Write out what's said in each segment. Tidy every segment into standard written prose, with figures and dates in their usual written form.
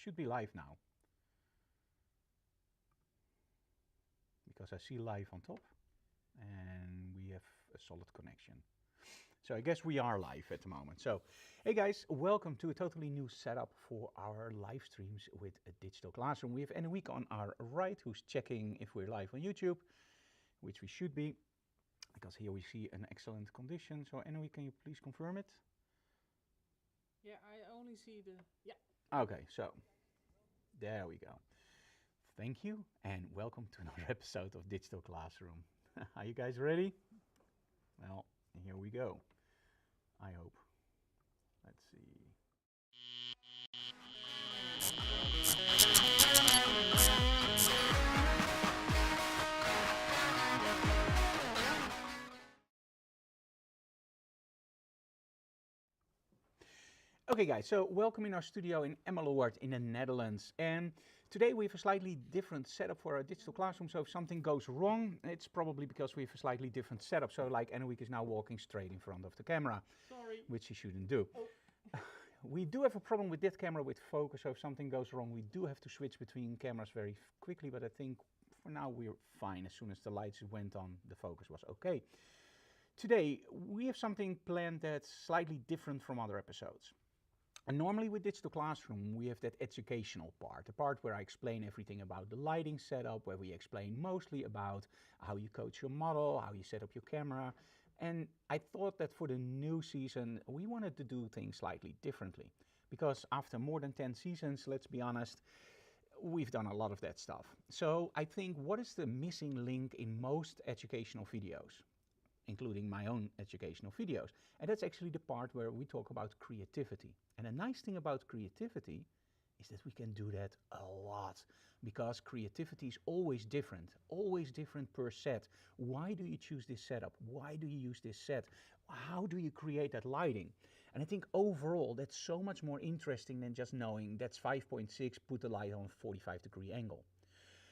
should be live now. Because I see live on top and we have a solid connection. So I guess we are live at the moment. So, hey guys, welcome to a totally new setup for our live streams with a digital classroom. We have Anouk on our right who's checking if we're live on YouTube, which we should be, because here we see an excellent condition. So Anouk, can you please confirm it? Yeah, I only see the, yeah. Okay, so there we go. Thank you and welcome to another episode of Digital Classroom. Are you guys ready? Well, here we go. I hope. Let's see. Okay guys, so welcome in our studio in Emmeloord in the Netherlands. And today we have a slightly different setup for our digital classroom. So if something goes wrong, it's probably because we have a slightly different setup. So like Anouk is now walking straight in front of the camera. Sorry. Which she shouldn't do. Oh. We do have a problem with that camera with focus. So if something goes wrong, we do have to switch between cameras very quickly. But I think for now we're fine. As soon as the lights went on, the focus was okay. Today we have something planned that's slightly different from other episodes. And normally with Digital Classroom, we have that educational part, the part where I explain everything about the lighting setup, where we explain mostly about how you coach your model, how you set up your camera. And I thought that for the new season, we wanted to do things slightly differently. Because after more than 10 seasons, let's be honest, we've done a lot of that stuff. So I think, what is the missing link in most educational videos? Including my own educational videos. And that's actually the part where we talk about creativity. And the nice thing about creativity is that we can do that a lot, because creativity is always different per set. Why do you choose this setup? Why do you use this set? How do you create that lighting? And I think overall that's so much more interesting than just knowing that's 5.6, put the light on a 45-degree angle.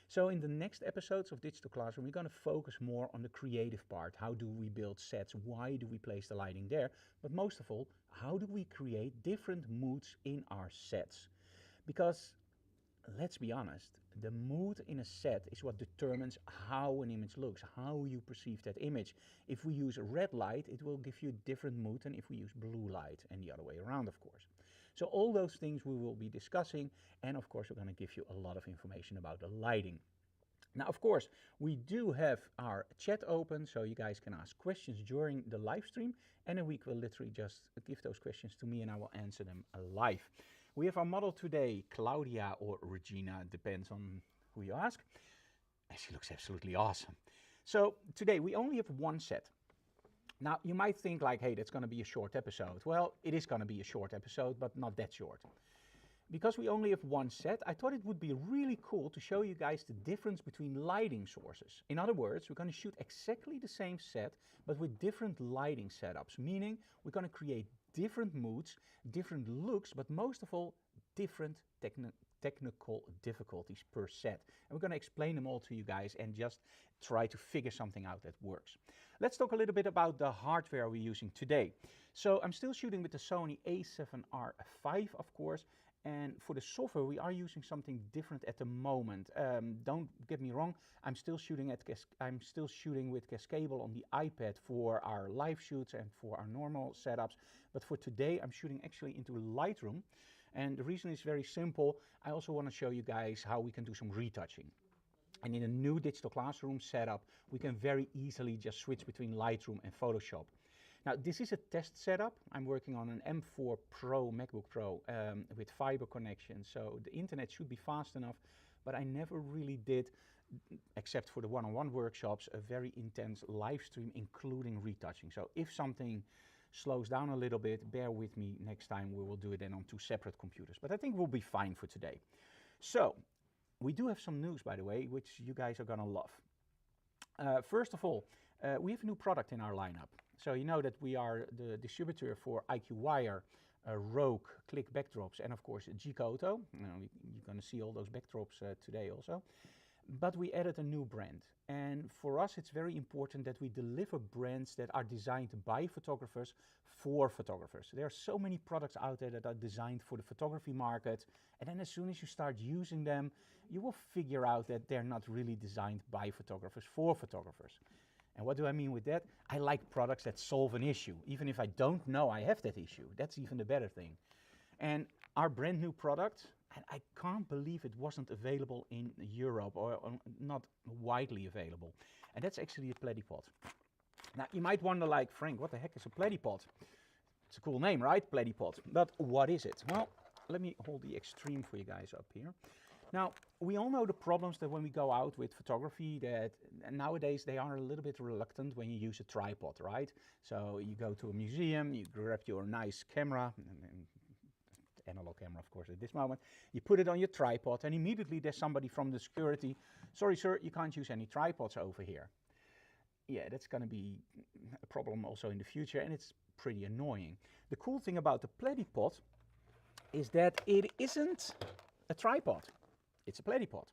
So in the next episodes of Digital Classroom, we're going to focus more on the creative part. How do we build sets? Why do we place the lighting there? But most of all, how do we create different moods in our sets? Because, let's be honest, the mood in a set is what determines how an image looks, how you perceive that image. If we use red light, it will give you a different mood than if we use blue light, and the other way around, of course. So all those things we will be discussing, and of course we're going to give you a lot of information about the lighting. Now, of course, we do have our chat open, so you guys can ask questions during the live stream, and a week will literally just give those questions to me and I will answer them live. We have our model today, Claudia or Regina, depends on who you ask, and she looks absolutely awesome. So today we only have one set. Now, you might think like, hey, that's going to be a short episode. Well, it is going to be a short episode, but not that short. Because we only have one set, I thought it would be really cool to show you guys the difference between lighting sources. In other words, we're going to shoot exactly the same set, but with different lighting setups, meaning we're going to create different moods, different looks, but most of all, different technical difficulties per set. And we're going to explain them all to you guys and just try to figure something out that works. Let's talk a little bit about the hardware we're using today. So I'm still shooting with the Sony a7R5, of course. And for the software, we are using something different at the moment. Don't get me wrong, I'm still shooting with Cascable on the iPad for our live shoots and for our normal setups. But for today, I'm shooting actually into Lightroom. And the reason is very simple. I also want to show you guys how we can do some retouching. And in a new Digital Classroom setup, we can very easily just switch between Lightroom and Photoshop. Now, this is a test setup. I'm working on an M4 Pro, MacBook Pro, with fiber connection. So the internet should be fast enough, but I never really did, except for the one-on-one workshops, a very intense live stream, including retouching. So if something slows down a little bit, bear with me. Next time we will do it then on two separate computers. But I think we'll be fine for today. So we do have some news, by the way, which you guys are going to love. First of all, we have a new product in our lineup. So you know that we are the distributor for IQ Wire, Rogue, Click backdrops, and of course G-Koto. You're going to see all those backdrops today also. but we added a new brand. And for us, it's very important that we deliver brands that are designed by photographers for photographers. There are so many products out there that are designed for the photography market, and then as soon as you start using them, you will figure out that they're not really designed by photographers for photographers. And what do I mean with that? I like products that solve an issue, even if I don't know I have that issue. That's even the better thing. And our brand new product, and I can't believe it wasn't available in Europe or not widely available. And that's actually a platypod. Now you might wonder, like, Frank, what the heck is a platypod? It's a cool name, right? Platypod. But what is it? Well, let me hold the extreme for you guys up here. Now, we all know the problems that when we go out with photography, that nowadays they are a little bit reluctant when you use a tripod, right? So you go to a museum, you grab your nice camera, and analog camera, of course, at this moment. You put it on your tripod, and immediately there's somebody from the security. Sorry, sir, you can't use any tripods over here. Yeah, that's going to be a problem also in the future, and it's pretty annoying. The cool thing about the platypod is that it isn't a tripod. It's a platypod.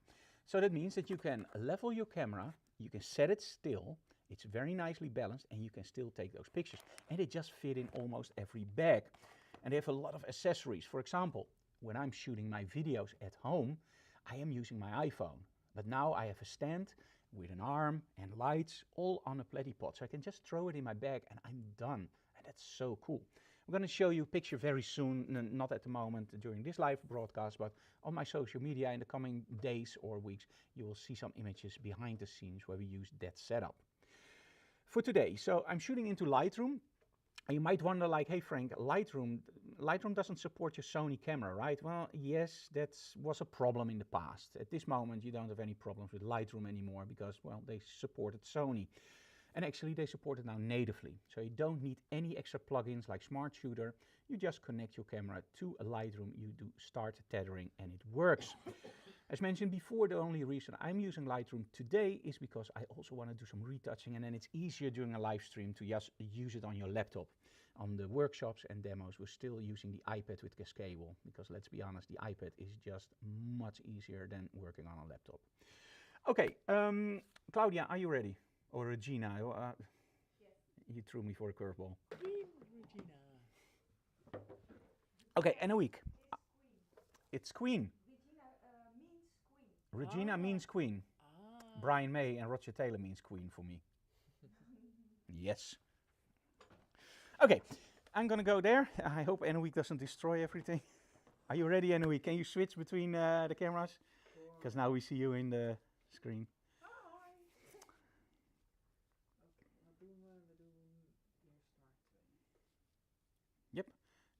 So that means that you can level your camera, you can set it still, it's very nicely balanced, and you can still take those pictures. And they just fit in almost every bag. And they have a lot of accessories. For example, when I'm shooting my videos at home, I am using my iPhone. But now I have a stand with an arm and lights all on a platypod. So I can just throw it in my bag and I'm done. And that's so cool. I'm going to show you a picture very soon, not at the moment during this live broadcast, but on my social media in the coming days or weeks, you will see some images behind the scenes where we use that setup. For today, so I'm shooting into Lightroom. You might wonder, like, hey Frank, Lightroom doesn't support your Sony camera, right? Well, yes, that was a problem in the past. At this moment, you don't have any problems with Lightroom anymore because, well, they supported Sony. And actually, they support it now natively. So you don't need any extra plugins like Smart Shooter. You just connect your camera to a Lightroom, you do start tethering, and it works. As mentioned before, the only reason I'm using Lightroom today is because I also want to do some retouching, and then it's easier during a live stream to just use it on your laptop. On the workshops and demos, we're still using the iPad with Cascable, because let's be honest, the iPad is just much easier than working on a laptop. Okay, Claudia, are you ready? Or Regina? Yes. You threw me for a curveball. Regina. Okay, and a week. It's Queen. Regina Regina means means queen. queen. Brian May and Roger Taylor means queen for me. Yes. Okay, I'm gonna go there. I hope Anouk doesn't destroy everything. Are you ready, Anouk? Can you switch between the cameras? Because now we see you in the screen. Yep,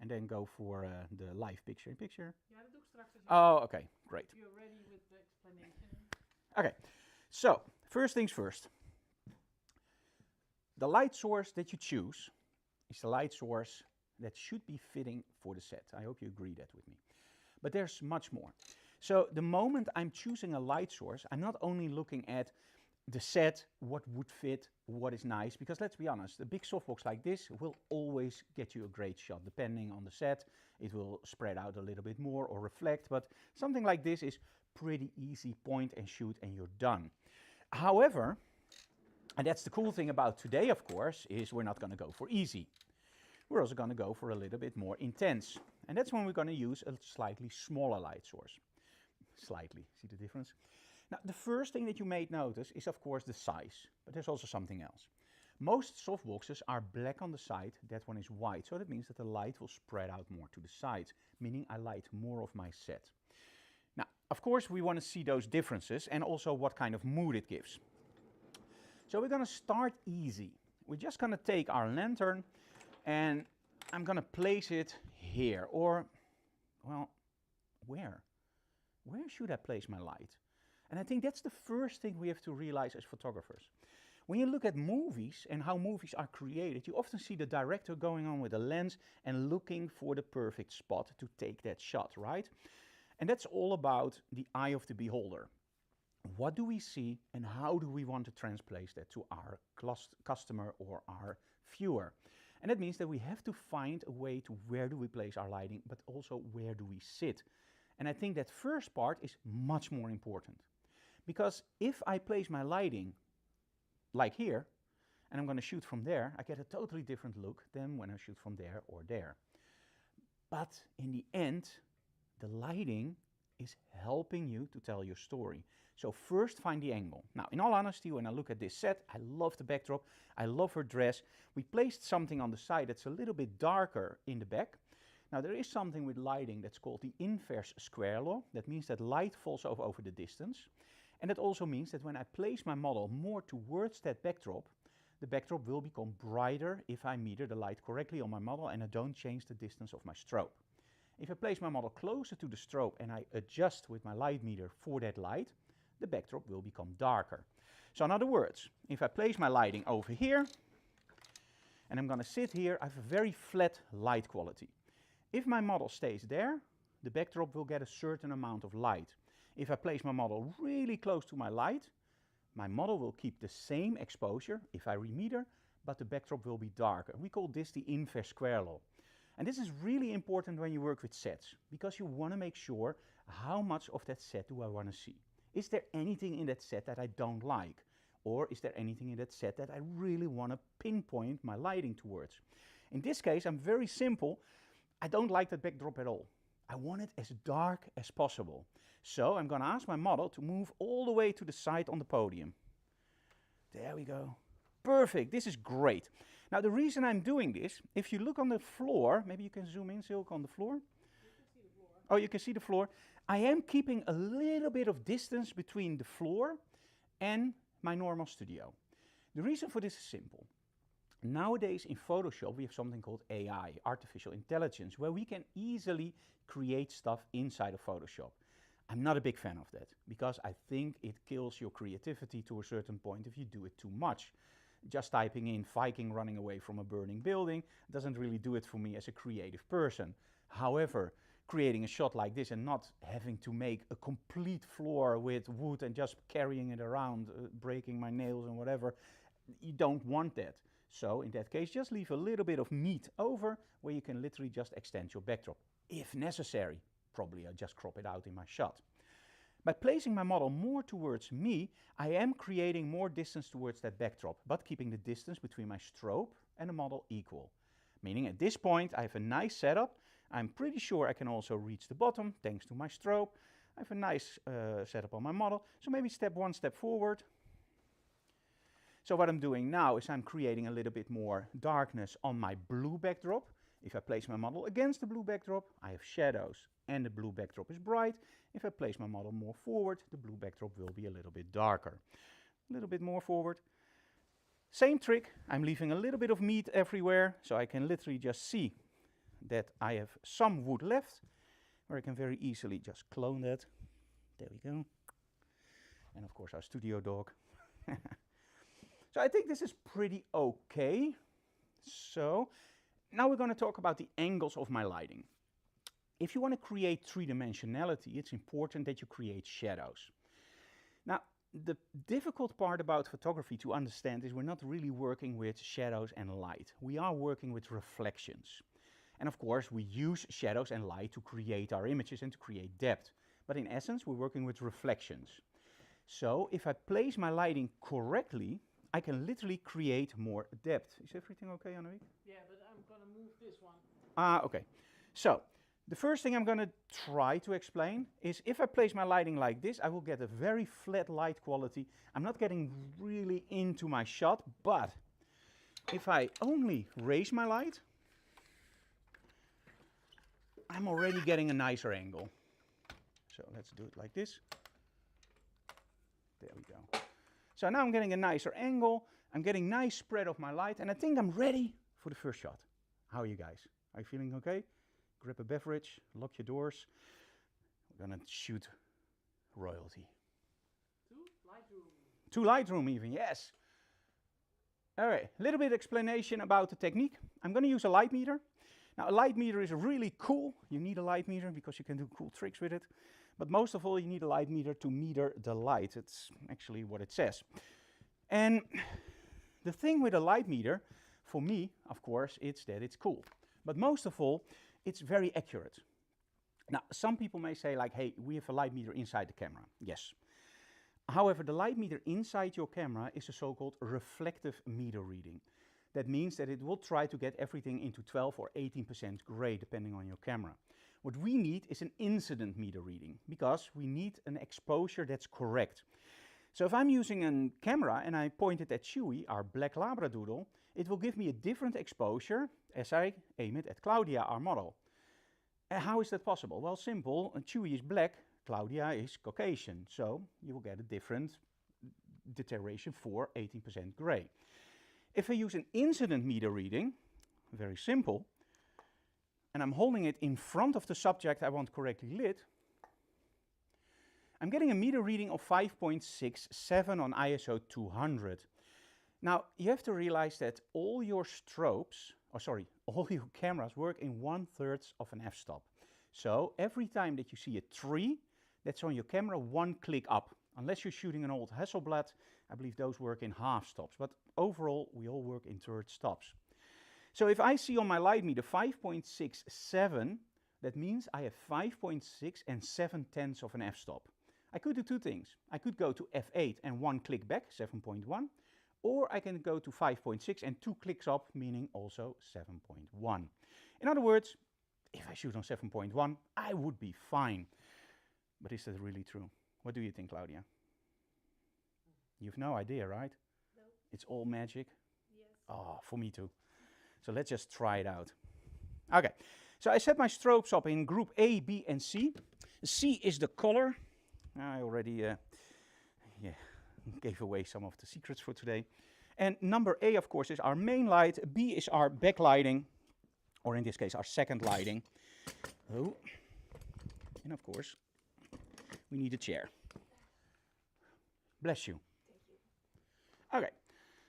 and then go for the live picture-in-picture. Ja, dat doe ik straks. Oh, okay, great. You're ready with the explanation. Okay, so first things first. The light source that you choose is the light source that should be fitting for the set. I hope you agree that with me. But there's much more. So the moment I'm choosing a light source, I'm not only looking at the set, what would fit, what is nice, because let's be honest, a big softbox like this will always get you a great shot. Depending on the set, it will spread out a little bit more or reflect, but something like this is pretty easy, point and shoot and you're done. However, and that's the cool thing about today, of course, is we're not going to go for easy. We're also going to go for a little bit more intense. And that's when we're going to use a slightly smaller light source. Slightly, see the difference? Now, the first thing that you may notice is, of course, the size, but there's also something else. Most softboxes are black on the side, that one is white, so that means that the light will spread out more to the sides, meaning I light more of my set. Now, of course, we want to see those differences and also what kind of mood it gives. So we're going to start easy. We're just going to take our lantern and I'm going to place it here, or, well, where? Where should I place my light? And I think that's the first thing we have to realize as photographers. When you look at movies and how movies are created, you often see the director going on with a lens and looking for the perfect spot to take that shot, right? And that's all about the eye of the beholder. What do we see and how do we want to translate that to our customer or our viewer? And that means that we have to find a way to where do we place our lighting, but also where do we sit. And I think that first part is much more important. Because if I place my lighting like here, and I'm going to shoot from there, I get a totally different look than when I shoot from there or there. But in the end, the lighting is helping you to tell your story. So first find the angle. Now, in all honesty, when I look at this set, I love the backdrop, I love her dress. We placed something on the side that's a little bit darker in the back. Now, there is something with lighting that's called the inverse square law. That means that light falls over the distance. And that also means that when I place my model more towards that backdrop, the backdrop will become brighter if I meter the light correctly on my model and I don't change the distance of my strobe. If I place my model closer to the strobe and I adjust with my light meter for that light, the backdrop will become darker. So in other words, if I place my lighting over here and I'm going to sit here, I have a very flat light quality. If my model stays there, the backdrop will get a certain amount of light. If I place my model really close to my light, my model will keep the same exposure if I remeter, but the backdrop will be darker. We call this the inverse square law. And this is really important when you work with sets, because you want to make sure how much of that set do I want to see. Is there anything in that set that I don't like? Or is there anything in that set that I really want to pinpoint my lighting towards? In this case, I'm very simple. I don't like that backdrop at all. I want it as dark as possible. So I'm going to ask my model to move all the way to the side on the podium. There we go. Perfect. This is great. Now the reason I'm doing this, if you look on the floor, maybe you can zoom in, Silke, on the floor. You can see the floor. Oh, you can see the floor. I am keeping a little bit of distance between the floor and my normal studio. The reason for this is simple. Nowadays in Photoshop we have something called AI, artificial intelligence, where we can easily create stuff inside of Photoshop. I'm not a big fan of that, because I think it kills your creativity to a certain point if you do it too much. Just typing in Viking running away from a burning building doesn't really do it for me as a creative person. However, creating a shot like this and not having to make a complete floor with wood and just carrying it around, breaking my nails and whatever, you don't want that. So in that case, just leave a little bit of meat over where you can literally just extend your backdrop, if necessary. Probably I just crop it out in my shot. By placing my model more towards me, I am creating more distance towards that backdrop, but keeping the distance between my strobe and the model equal. Meaning at this point I have a nice setup. I'm pretty sure I can also reach the bottom thanks to my strobe. I have a nice setup on my model. So maybe step one step forward. So what I'm doing now is I'm creating a little bit more darkness on my blue backdrop. If I place my model against the blue backdrop, I have shadows and the blue backdrop is bright. If I place my model more forward, the blue backdrop will be a little bit darker. A little bit more forward. Same trick, I'm leaving a little bit of meat everywhere, so I can literally just see that I have some wood left, where I can very easily just clone that. There we go. And of course our studio dog. So I think this is pretty okay. So now we're going to talk about the angles of my lighting. If you want to create three-dimensionality, it's important that you create shadows. Now, the difficult part about photography to understand is we're not really working with shadows and light. We are working with reflections. And of course, we use shadows and light to create our images and to create depth. But in essence, we're working with reflections. So if I place my lighting correctly, I can literally create more depth. Is everything okay, Annemiek? Yeah, but I'm gonna move this one. Okay. So the first thing I'm going to try to explain is if I place my lighting like this, I will get a very flat light quality. I'm not getting really into my shot, but if I only raise my light, I'm already getting a nicer angle. So let's do it like this. There we go. So now I'm getting a nicer angle. I'm getting nice spread of my light, and I think I'm ready for the first shot. How are you guys? Are you feeling okay? Grab a beverage, lock your doors. We're gonna shoot royalty. To Lightroom even, yes. All right, a little bit explanation about the technique. I'm gonna use a light meter. Now a light meter is really cool. You need a light meter because you can do cool tricks with it. But most of all, you need a light meter to meter the light. It's actually what it says. And the thing with a light meter, for me, of course, it's that it's cool. But most of all, it's very accurate. Now, some people may say like, hey, we have a light meter inside the camera. Yes. However, the light meter inside your camera is a so-called reflective meter reading. That means that it will try to get everything into 12 or 18% gray, depending on your camera. What we need is an incident meter reading, because we need an exposure that's correct. So if I'm using a camera and I point it at Chewy, our black Labradoodle, it will give me a different exposure as I aim it at Claudia, our model. And how is that possible? Well, simple. Chewy is black, Claudia is Caucasian, so you will get a different deterioration for 18% gray. If I use an incident meter reading, very simple, and I'm holding it in front of the subject I want correctly lit, I'm getting a meter reading of 5.67 on ISO 200. Now, you have to realize that all your strobes, all your cameras work in 1/3 of an f-stop. So every time that you see a tree, that's on your camera 1 click up. Unless you're shooting an old Hasselblad, I believe those work in half stops. But overall, we all work in 1/3 stops. So if I see on my light meter 5.67, that means I have 5.6 and 7/10 of an f-stop. I could do two things. I could go to f8 and 1 click back, 7.1, or I can go to 5.6 and 2 clicks up, meaning also 7.1. In other words, if I shoot on 7.1, I would be fine. But is that really true? What do you think, Claudia? You've no idea, right? No. It's all magic? Yes. Oh, for me too. So let's just try it out. Okay, so I set my strobes up in group A, B, and C. C is the color. I already gave away some of the secrets for today. And number A, of course, is our main light. B is our backlighting, or in this case, our second lighting. Oh, and of course, we need a chair. Bless you. Thank you. Okay,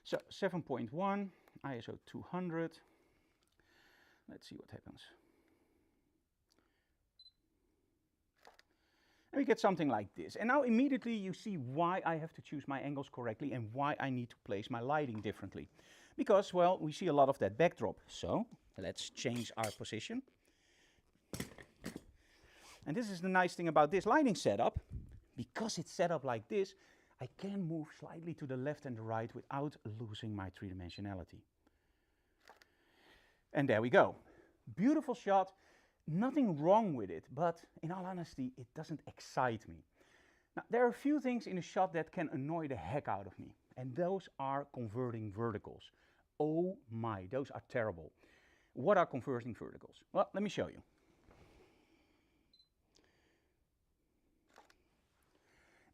so 7.1, ISO 200. Let's see what happens. And we get something like this. And now immediately you see why I have to choose my angles correctly and why I need to place my lighting differently. Because, well, we see a lot of that backdrop. So let's change our position. And this is the nice thing about this lighting setup. Because it's set up like this, I can move slightly to the left and the right without losing my three-dimensionality. And there we go. Beautiful shot. Nothing wrong with it, but in all honesty, it doesn't excite me. Now, there are a few things in a shot that can annoy the heck out of me, and those are converting verticals. Oh my, those are terrible. What are converting verticals? Well, let me show you.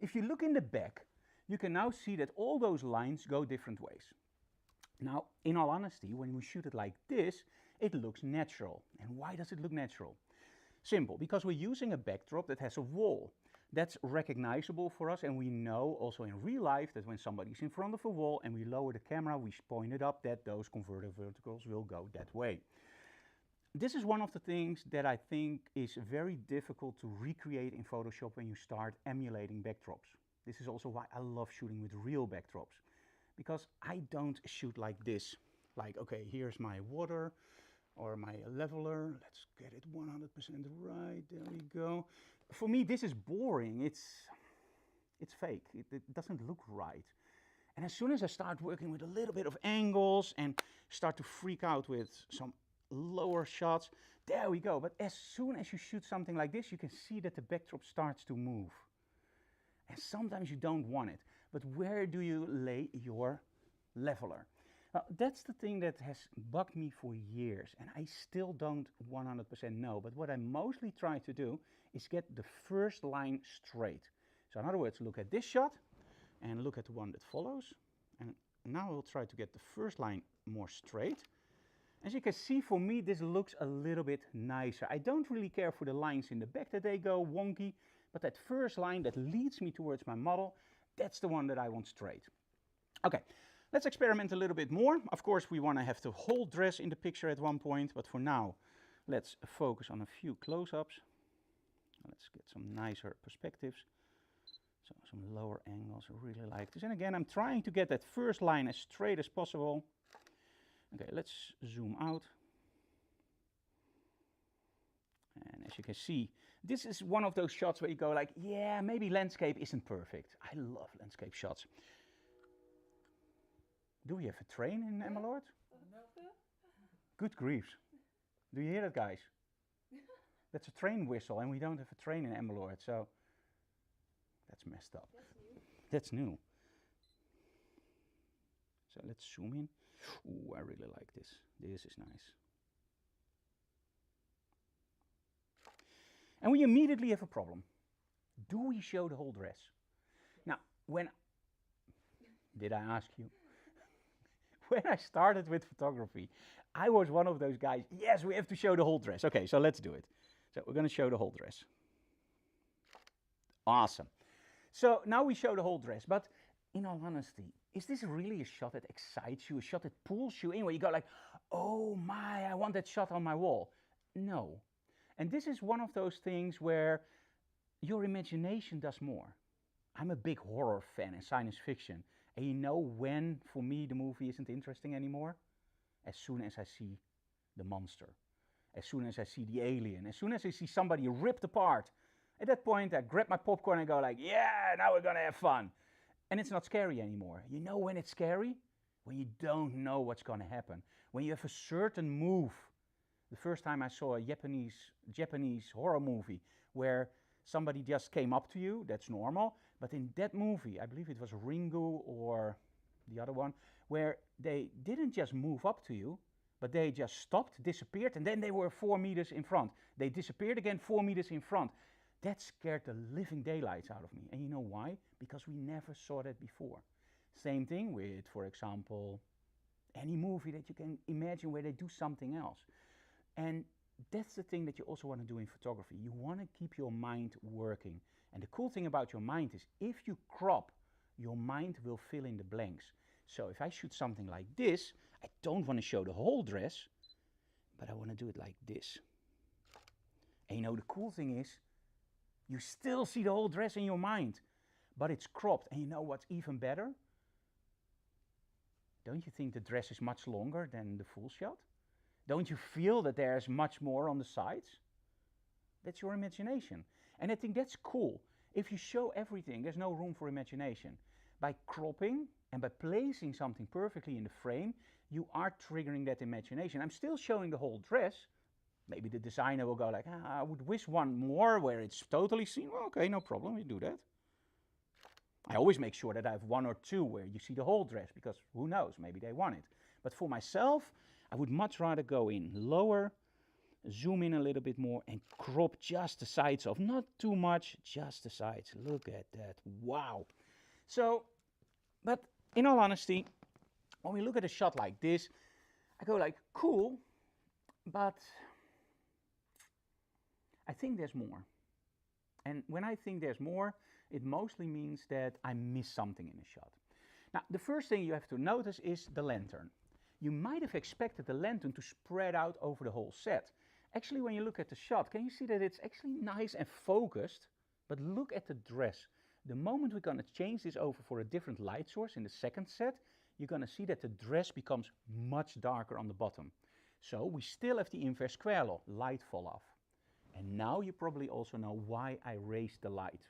If you look in the back, you can now see that all those lines go different ways. Now, in all honesty, when we shoot it like this, it looks natural. And why does it look natural? Simple, because we're using a backdrop that has a wall. That's recognizable for us, and we know also in real life that when somebody's in front of a wall and we lower the camera, we point it up, that those converted verticals will go that way. This is one of the things that I think is very difficult to recreate in Photoshop when you start emulating backdrops. This is also why I love shooting with real backdrops, because I don't shoot like this. Like, okay, here's my water or my leveler. Let's get it 100% right. There we go. For me, this is boring. It's fake. It doesn't look right. And as soon as I start working with a little bit of angles and start to freak out with some lower shots, there we go. But as soon as you shoot something like this, you can see that the backdrop starts to move. And sometimes you don't want it. But where do you lay your leveler? That's the thing that has bugged me for years, and I still don't 100% know. But what I mostly try to do is get the first line straight. So in other words, look at this shot and look at the one that follows. And now I'll try to get the first line more straight. As you can see, for me, this looks a little bit nicer. I don't really care for the lines in the back that they go wonky, but that first line that leads me towards my model, that's the one that I want straight. Okay. Let's experiment a little bit more. Of course, we want to have the whole dress in the picture at one point, but for now, let's focus on a few close-ups. Let's get some nicer perspectives. So some lower angles, I really like this. And again, I'm trying to get that first line as straight as possible. Okay, let's zoom out. And as you can see, This is one of those shots where you go like, yeah, maybe landscape isn't perfect. I love landscape shots. Do we have a train in Emmeloord? Good griefs. Do you hear that, guys? That's a train whistle, and we don't have a train in Emmeloord, so that's messed up. That's new. So let's zoom in. Ooh, I really like this. This is nice. And we immediately have a problem. Do we show the whole dress? Now, did I ask you? When I started with photography, I was one of those guys, yes, we have to show the whole dress. Okay, so let's do it. So we're going to show the whole dress. Awesome. So now we show the whole dress, but in all honesty, is this really a shot that excites you, a shot that pulls you in, where you go like, oh my, I want that shot on my wall? No. And this is one of those things where your imagination does more. I'm a big horror fan and science fiction. And you know when, for me, the movie isn't interesting anymore? As soon as I see the monster. As soon as I see the alien. As soon as I see somebody ripped apart. At that point, I grab my popcorn and go like, yeah, now we're gonna have fun. And it's not scary anymore. You know when it's scary? When you don't know what's gonna happen. When you have a certain move. The first time I saw a Japanese horror movie where somebody just came up to you, that's normal. But in that movie, I believe it was Ringu or the other one, where they didn't just move up to you, but they just stopped, disappeared, and then they were 4 meters in front. They disappeared again 4 meters in front. That scared the living daylights out of me. And you know why? Because we never saw that before. Same thing with, for example, any movie that you can imagine where they do something else. And that's the thing that you also want to do in photography. You want to keep your mind working. And the cool thing about your mind is if you crop, your mind will fill in the blanks. So if I shoot something like this, I don't want to show the whole dress, but I want to do it like this. And you know, the cool thing is, you still see the whole dress in your mind, but it's cropped. And you know what's even better? Don't you think the dress is much longer than the full shot? Don't you feel that there's much more on the sides? That's your imagination. And I think that's cool. If you show everything, there's no room for imagination. By cropping and by placing something perfectly in the frame, you are triggering that imagination. I'm still showing the whole dress. Maybe the designer will go like, I would wish one more where it's totally seen. Well, okay, no problem, we do that. I always make sure that I have 1 or 2 where you see the whole dress, because who knows, maybe they want it. But for myself, I would much rather go in lower, zoom in a little bit more, and crop just the sides off. Not too much, just the sides. Look at that, wow. So, but in all honesty, when we look at a shot like this, I go like, cool, but I think there's more. And when I think there's more, it mostly means that I miss something in a shot. Now, the first thing you have to notice is the lantern. You might have expected the lantern to spread out over the whole set. Actually, when you look at the shot, can you see that it's actually nice and focused? But look at the dress. The moment we're going to change this over for a different light source in the second set, you're going to see that the dress becomes much darker on the bottom. So we still have the inverse square law, light fall off. And now you probably also know why I raised the light.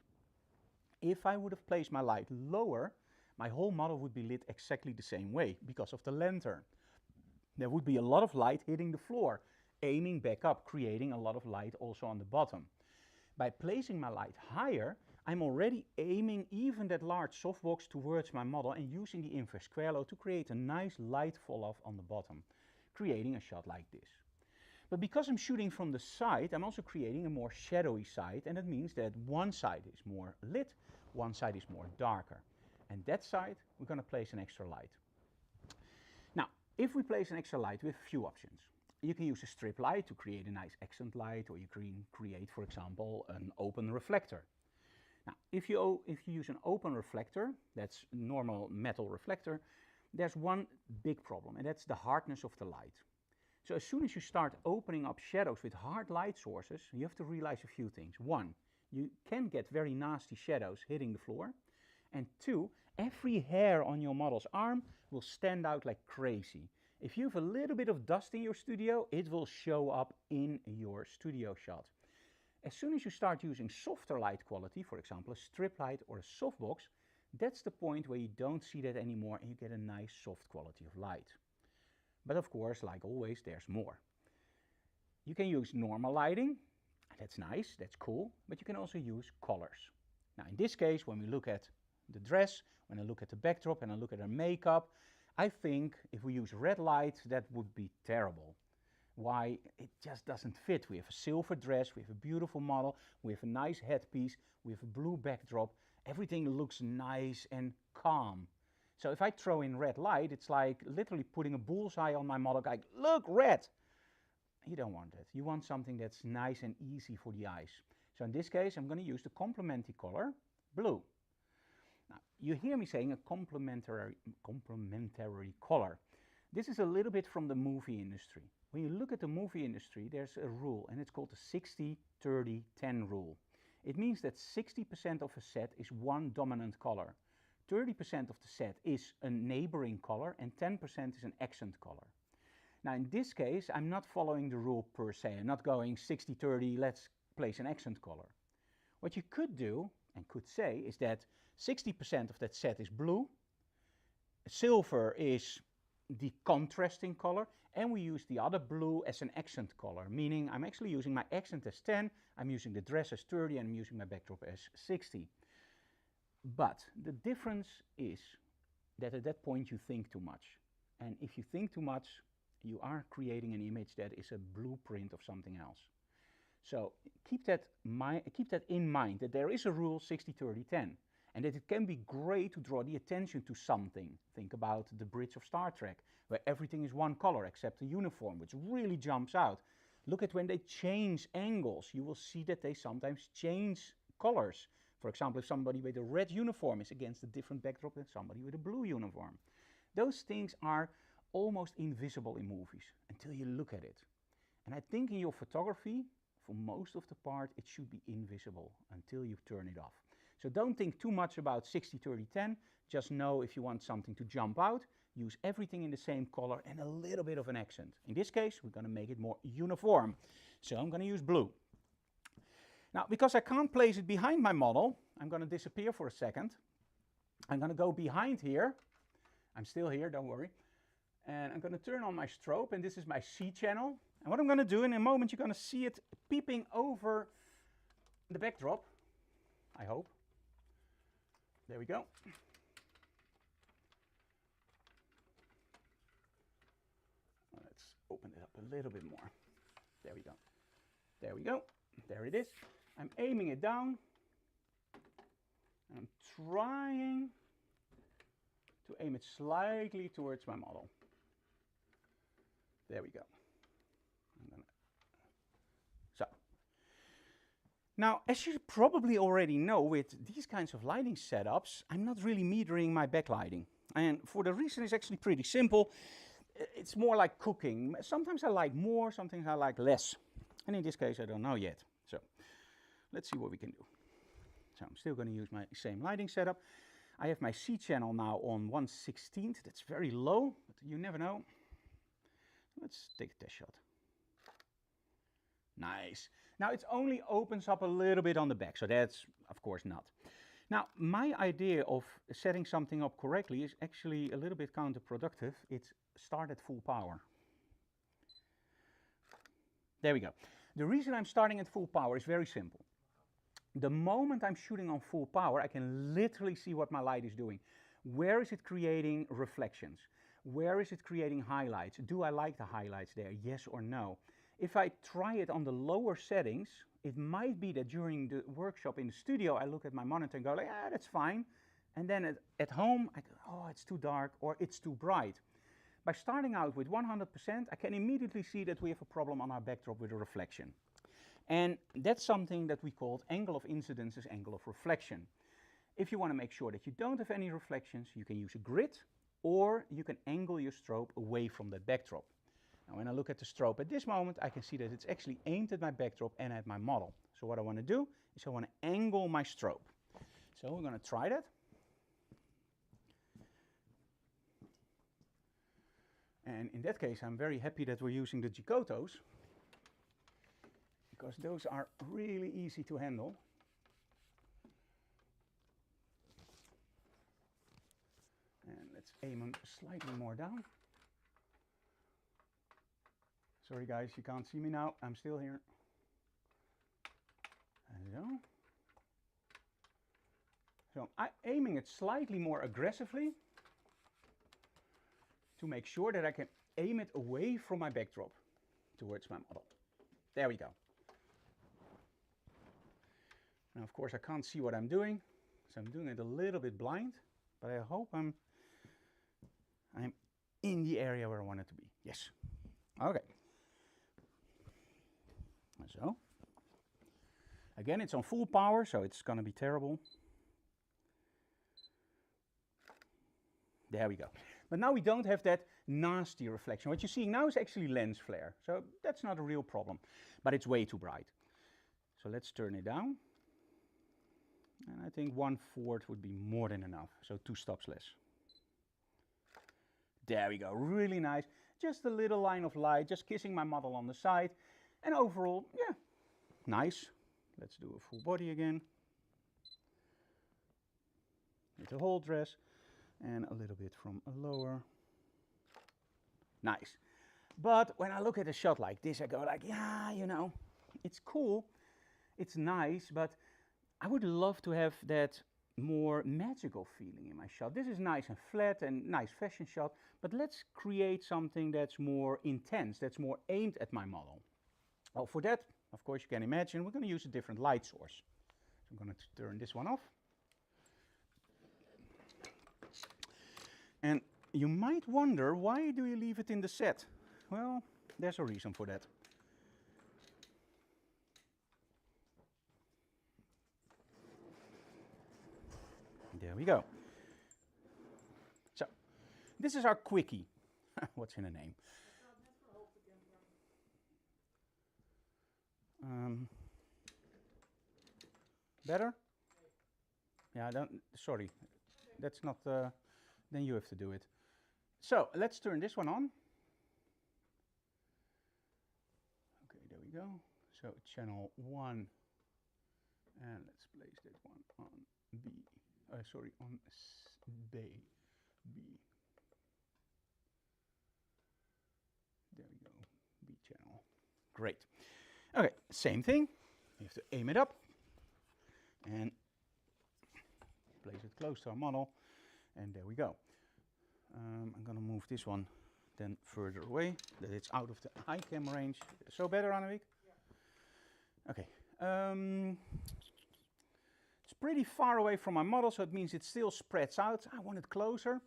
If I would have placed my light lower, my whole model would be lit exactly the same way because of the lantern. There would be a lot of light hitting the floor, aiming back up, creating a lot of light also on the bottom. By placing my light higher, I'm already aiming even that large softbox towards my model and using the inverse square law to create a nice light fall off on the bottom, creating a shot like this. But because I'm shooting from the side, I'm also creating a more shadowy side, and that means that one side is more lit, one side is more darker. And that side, we're going to place an extra light. Now, if we place an extra light, we have a few options. You can use a strip light to create a nice accent light, or you can create, for example, an open reflector. Now, if you use an open reflector, that's a normal metal reflector, there's one big problem, and that's the hardness of the light. So as soon as you start opening up shadows with hard light sources, you have to realize a few things. One, you can get very nasty shadows hitting the floor. And two, every hair on your model's arm will stand out like crazy. If you have a little bit of dust in your studio, it will show up in your studio shot. As soon as you start using softer light quality, for example, a strip light or a softbox, that's the point where you don't see that anymore and you get a nice soft quality of light. But of course, like always, there's more. You can use normal lighting, that's nice, that's cool, but you can also use colors. Now in this case, when we look at the dress, when I look at the backdrop and I look at her makeup, I think if we use red light, that would be terrible. Why? It just doesn't fit. We have a silver dress, we have a beautiful model, we have a nice headpiece, we have a blue backdrop, everything looks nice and calm. So if I throw in red light, it's like literally putting a bullseye on my model, like, look, red! You don't want that. You want something that's nice and easy for the eyes. So in this case, I'm going to use the complementary color, blue. Now, you hear me saying a complementary color. This is a little bit from the movie industry. When you look at the movie industry, there's a rule, and it's called the 60-30-10 rule. It means that 60% of a set is one dominant color, 30% of the set is a neighboring color, and 10% is an accent color. Now in this case, I'm not following the rule per se. I'm not going 60-30, let's place an accent color. What you could do, and could say, is that 60% of that set is blue, silver is the contrasting color, and we use the other blue as an accent color, meaning I'm actually using my accent as 10, I'm using the dress as 30, and I'm using my backdrop as 60. But the difference is that at that point you think too much. And if you think too much, you are creating an image that is a blueprint of something else. So keep that in mind, that there is a rule 60-30-10, and that it can be great to draw the attention to something. Think about the bridge of Star Trek, where everything is one color except the uniform, which really jumps out. Look at when they change angles. You will see that they sometimes change colors. For example, if somebody with a red uniform is against a different backdrop than somebody with a blue uniform. Those things are almost invisible in movies until you look at it. And I think in your photography, for most of the part, it should be invisible until you turn it off. So don't think too much about 60-30-10. Just know if you want something to jump out, use everything in the same color and a little bit of an accent. In this case, we're going to make it more uniform. So I'm going to use blue. Now, because I can't place it behind my model, I'm going to disappear for a second. I'm going to go behind here. I'm still here, don't worry. And I'm going to turn on my strobe, and this is my C channel. And what I'm going to do, in a moment, you're going to see it peeping over the backdrop, I hope. There we go. Let's open it up a little bit more. There we go. There we go. There it is. I'm aiming it down. And I'm trying to aim it slightly towards my model. There we go. So, now as you probably already know, with these kinds of lighting setups, I'm not really metering my backlighting. And for the reason is actually pretty simple. It's more like cooking. Sometimes I like more, sometimes I like less. And in this case, I don't know yet. So, let's see what we can do. So I'm still going to use my same lighting setup. I have my C channel now on 1/16. That's very low, but you never know. Let's take a test shot. Nice. Now it only opens up a little bit on the back, so that's of course not. Now my idea of setting something up correctly is actually a little bit counterproductive. It's start at full power. There we go. The reason I'm starting at full power is very simple. The moment I'm shooting on full power, I can literally see what my light is doing. Where is it creating reflections? Where is it creating highlights? Do I like the highlights there? Yes or no? If I try it on the lower settings, it might be that during the workshop in the studio, I look at my monitor and go like, ah, that's fine. And then at home, I go, oh, it's too dark or it's too bright. By starting out with 100%, I can immediately see that we have a problem on our backdrop with a reflection. And that's something that we call angle of incidence is angle of reflection. If you want to make sure that you don't have any reflections, you can use a grid, or you can angle your strobe away from that backdrop. Now when I look at the strobe at this moment, I can see that it's actually aimed at my backdrop and at my model. So what I want to do is I want to angle my strobe. So we're going to try that. And in that case, I'm very happy that we're using the Gigotos, because those are really easy to handle. And let's aim them slightly more down. Sorry guys, you can't see me now. I'm still here. Hello. So I'm aiming it slightly more aggressively to make sure that I can aim it away from my backdrop towards my model. There we go. Now of course I can't see what I'm doing, so I'm doing it a little bit blind, but I hope I'm in the area where I want it to be. Yes. Okay. So, again, it's on full power, so it's going to be terrible. There we go. But now we don't have that nasty reflection. What you're seeing now is actually lens flare, so that's not a real problem, but it's way too bright. So let's turn it down. And I think 1/4 would be more than enough, so 2 stops less. There we go, really nice. Just a little line of light, just kissing my model on the side. And overall, yeah, nice. Let's do a full body again. With the whole dress and a little bit from a lower. Nice. But when I look at a shot like this, I go like, yeah, you know, it's cool, it's nice, but I would love to have that more magical feeling in my shot. This is nice and flat and nice fashion shot, but let's create something that's more intense, that's more aimed at my model. Well, for that, of course, you can imagine, we're going to use a different light source. So I'm going to turn this one off. And you might wonder, why do you leave it in the set? Well, there's a reason for that. There we go. So, this is our quickie. What's in a name? Better? Yeah, sorry, that's not, then you have to do it. So, let's turn this one on. Okay, there we go. So, channel 1, and let's place that one on B. Sorry, on B. There we go, B channel. Great. Okay, same thing. You have to aim it up and place it close to our model, and there we go. I'm gonna move this one then further away, that it's out of the eye cam range. So better, Annemiek? Yeah. Okay. It's pretty far away from my model, so it means it still spreads out. I want it closer.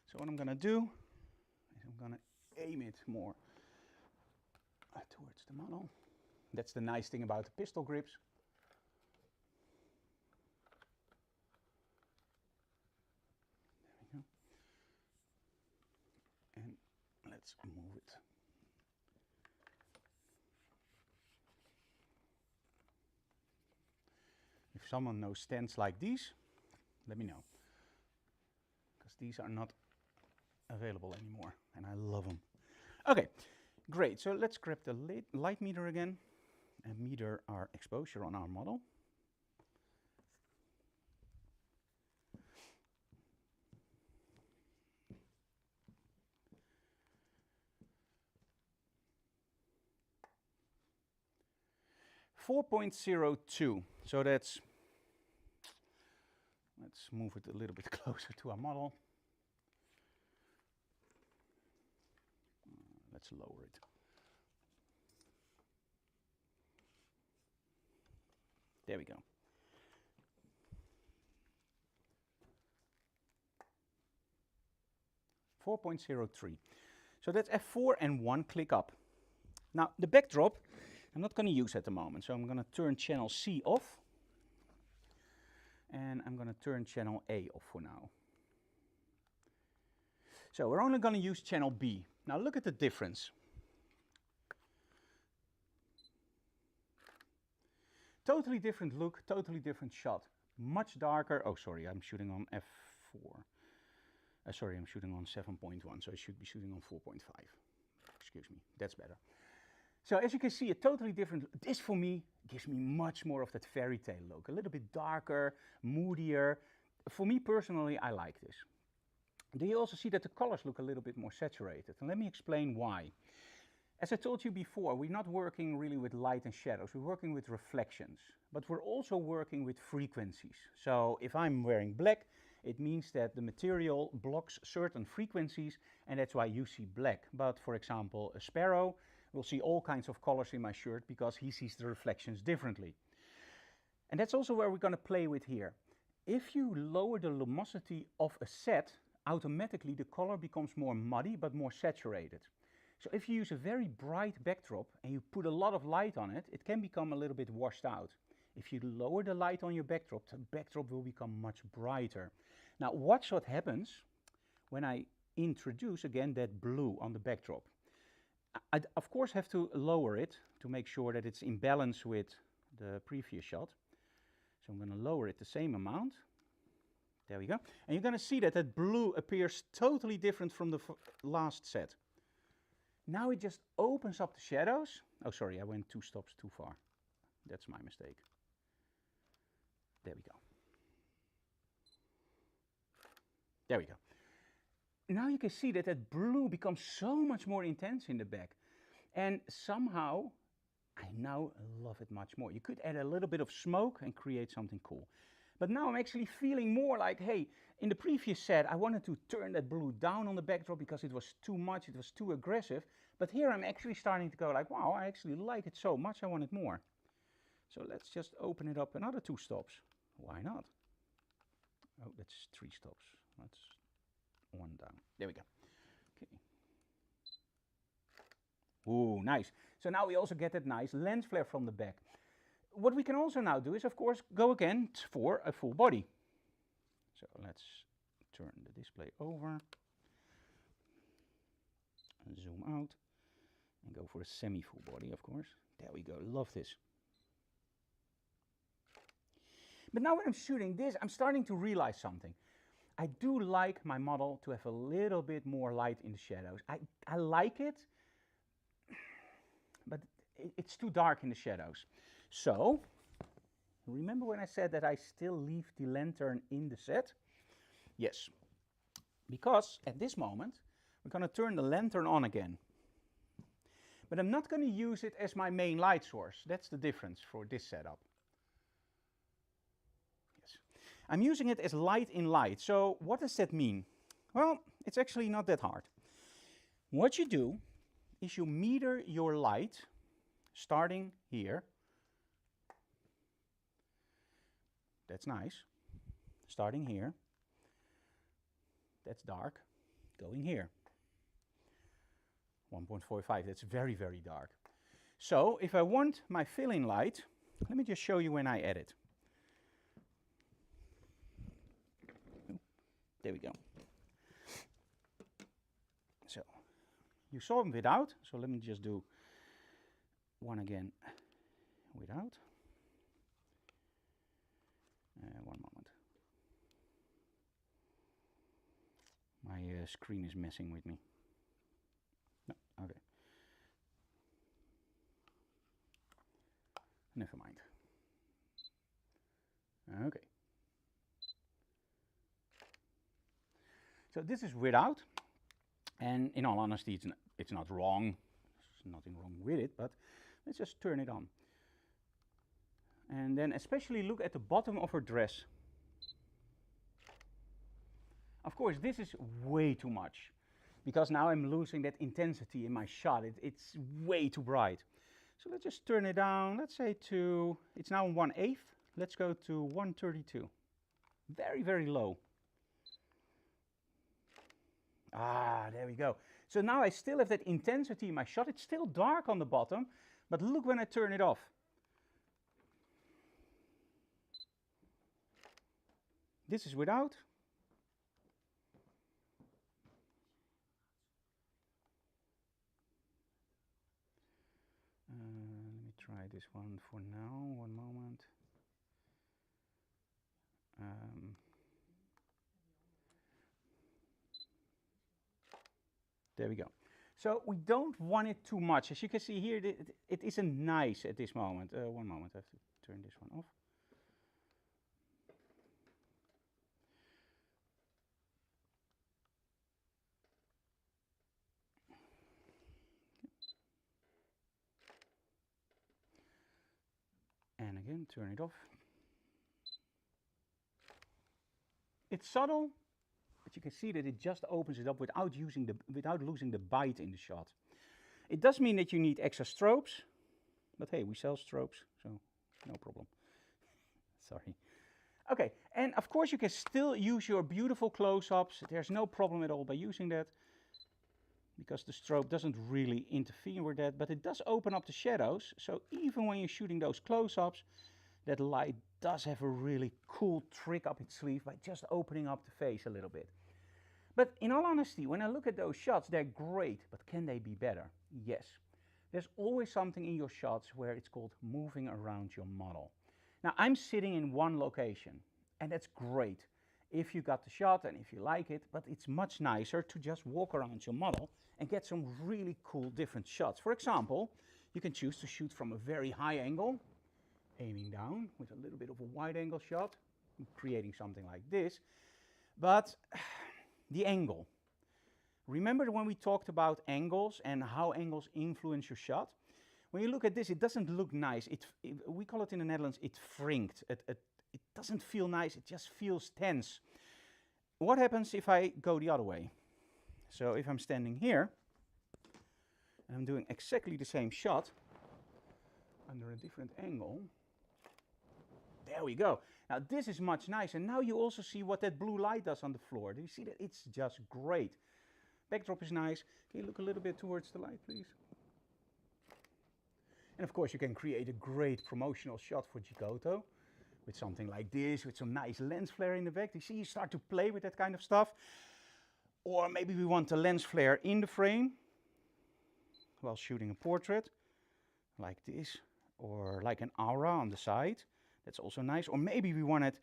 So what I'm gonna do is I'm gonna aim it more towards the model. That's the nice thing about the pistol grips. There we go. And let's move it. If someone knows stands like these, let me know. Because these are not available anymore, and I love them. Okay, great. So let's grab the light meter again and meter our exposure on our model. .02. So that's, let's move it a little bit closer to our model. Let's lower it. There we go. .03. So that's F4 and 1 click up. Now the backdrop I'm not going to use at the moment, so I'm going to turn channel C off, and I'm going to turn channel A off for now. So we're only going to use channel B. Now look at the difference. Totally different look, totally different shot. Much darker. Oh, sorry, I'm shooting on F4. Sorry, I'm shooting on 7.1, so I should be shooting on 4.5. Excuse me, that's better. So as you can see, a totally different, this for me gives me much more of that fairy tale look, a little bit darker, moodier. For me personally, I like this. Do you also see that the colors look a little bit more saturated? And let me explain why. As I told you before, we're not working really with light and shadows, we're working with reflections, but we're also working with frequencies. So if I'm wearing black, it means that the material blocks certain frequencies, and that's why you see black. But for example, a sparrow will see all kinds of colors in my shirt because he sees the reflections differently. And that's also where we're going to play with here. If you lower the luminosity of a set, automatically the color becomes more muddy but more saturated. So if you use a very bright backdrop and you put a lot of light on it, it can become a little bit washed out. If you lower the light on your backdrop, the backdrop will become much brighter. Now watch what happens when I introduce again that blue on the backdrop. I of course have to lower it to make sure that it's in balance with the previous shot. So I'm going to lower it the same amount. There we go. And you're going to see that that blue appears totally different from the last set. Now it just opens up the shadows. Oh, sorry, I went 2 stops too far. That's my mistake. There we go. There we go. Now you can see that that blue becomes so much more intense in the back. And somehow, I now love it much more. You could add a little bit of smoke and create something cool. But now I'm actually feeling more like, hey, in the previous set, I wanted to turn that blue down on the backdrop because it was too much, it was too aggressive. But here I'm actually starting to go like, wow, I actually like it so much, I want it more. So let's just open it up another 2 stops. Why not? Oh, that's 3 stops. That's 1 down. There we go. Okay. Ooh, nice. So now we also get that nice lens flare from the back. What we can also now do is, of course, go again for a full body. So let's turn the display over, and zoom out, and go for a semi-full body, of course. There we go. Love this. But now when I'm shooting this, I'm starting to realize something. I do like my model to have a little bit more light in the shadows. I like it, but it's too dark in the shadows. So, remember when I said that I still leave the lantern in the set? Yes, because at this moment, we're going to turn the lantern on again. But I'm not going to use it as my main light source. That's the difference for this setup. Yes. I'm using it as light in light. So what does that mean? Well, it's actually not that hard. What you do is you meter your light starting here. That's nice. Starting here. That's dark. Going here. 1.45. That's very, very dark. So if I want my fill-in light, let me just show you when I add it. There we go. So you saw them without. So let me just do one again without. One moment. My screen is messing with me. No, okay. Never mind. Okay. So this is without, and in all honesty, it's not wrong. There's nothing wrong with it, but let's just turn it on. And then especially look at the bottom of her dress. Of course, this is way too much, because now I'm losing that intensity in my shot. It's way too bright. So let's just turn it down. Let's say to, it's now 1/8. Let's go to 132. Very, very low. Ah, there we go. So now I still have that intensity in my shot. It's still dark on the bottom, but look when I turn it off. This is without. Let me try this one for now. One moment. There we go. So we don't want it too much. As you can see here, it isn't nice at this moment. One moment, I have to turn this one off. And again, turn it off. It's subtle, but you can see that it just opens it up without losing the bite in the shot. It does mean that you need extra strobes, but hey, we sell strobes, so no problem. Sorry. Okay, and of course you can still use your beautiful close-ups. There's no problem at all by using that, because the strobe doesn't really interfere with that, but it does open up the shadows. So even when you're shooting those close-ups, that light does have a really cool trick up its sleeve by just opening up the face a little bit. But in all honesty, when I look at those shots, they're great, but can they be better? Yes. There's always something in your shots where it's called moving around your model. Now, I'm sitting in one location, and that's great if you got the shot and if you like it, but it's much nicer to just walk around your model and get some really cool different shots. For example, you can choose to shoot from a very high angle, aiming down with a little bit of a wide angle shot, creating something like this. But the angle. Remember when we talked about angles and how angles influence your shot? When you look at this, it doesn't look nice. We call it in the Netherlands, it wringt. It doesn't feel nice, it just feels tense. What happens if I go the other way? So if I'm standing here, and I'm doing exactly the same shot, under a different angle, there we go. Now this is much nicer. Now you also see what that blue light does on the floor. Do you see that? It's just great. Backdrop is nice. Can you look a little bit towards the light, please? And of course you can create a great promotional shot for Giotto with something like this, with some nice lens flare in the back. You see, you start to play with that kind of stuff. Or maybe we want a lens flare in the frame while shooting a portrait, like this, or like an aura on the side. That's also nice. Or maybe we want it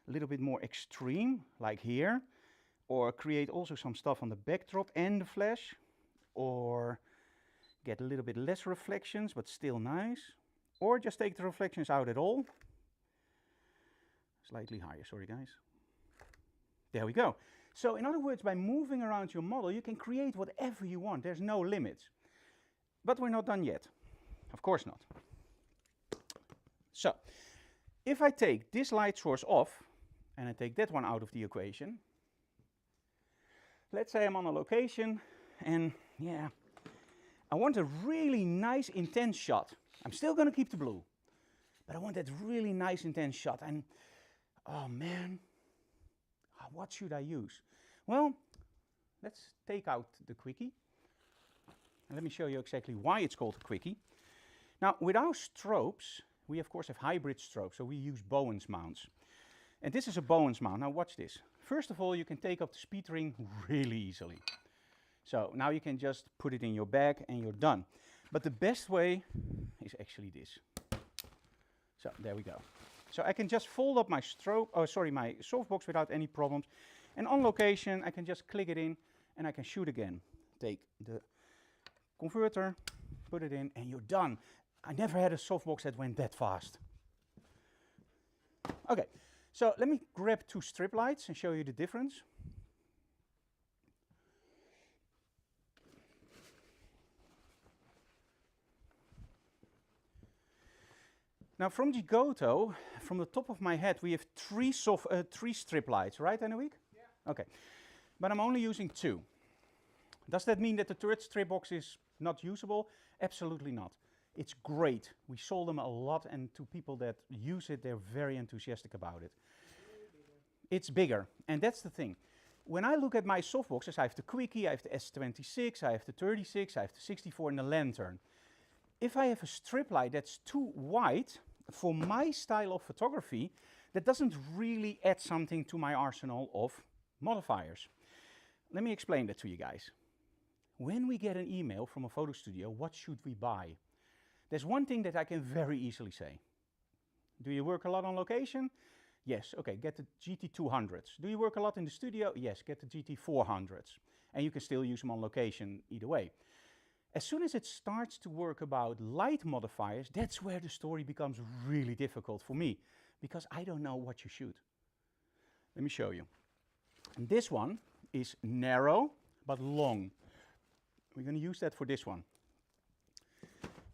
a little bit more extreme, like here, or create also some stuff on the backdrop and the flash, or get a little bit less reflections, but still nice, or just take the reflections out at all. Slightly higher, sorry guys. There we go. So in other words, by moving around your model, you can create whatever you want. There's no limits. But we're not done yet. Of course not. So, if I take this light source off, and I take that one out of the equation, let's say I'm on a location, and yeah, I want a really nice, intense shot. I'm still going to keep the blue, but I want that really nice, intense shot. And, oh man, what should I use? Well, let's take out the quickie. And let me show you exactly why it's called a quickie. Now, with our strobes, we of course have hybrid strobes, so we use Bowens mounts. And this is a Bowens mount. Now watch this. First of all, you can take up the speed ring really easily. So now you can just put it in your bag and you're done. But the best way is actually this. So there we go. So I can just fold up my my softbox without any problems. And on location, I can just click it in and I can shoot again. Take the converter, put it in, and you're done. I never had a softbox that went that fast. Okay, so let me grab two strip lights and show you the difference. Now from Giotto, from the top of my head, we have three strip lights, right, Anouk? Yeah. Okay, but I'm only using two. Does that mean that the third strip box is not usable? Absolutely not. It's great. We sold them a lot, and to people that use it, they're very enthusiastic about it. It's bigger, and that's the thing. When I look at my softboxes, I have the Quickie, I have the S26, I have the 36, I have the 64, and the Lantern. If I have a strip light that's too wide, for my style of photography, that doesn't really add something to my arsenal of modifiers. Let me explain that to you guys. When we get an email from a photo studio, what should we buy? There's one thing that I can very easily say. Do you work a lot on location? Yes, okay, get the GT200s. Do you work a lot in the studio? Yes, get the GT400s. And you can still use them on location either way. As soon as it starts to work about light modifiers, that's where the story becomes really difficult for me, because I don't know what you shoot. Let me show you. And this one is narrow but long. We're going to use that for this one.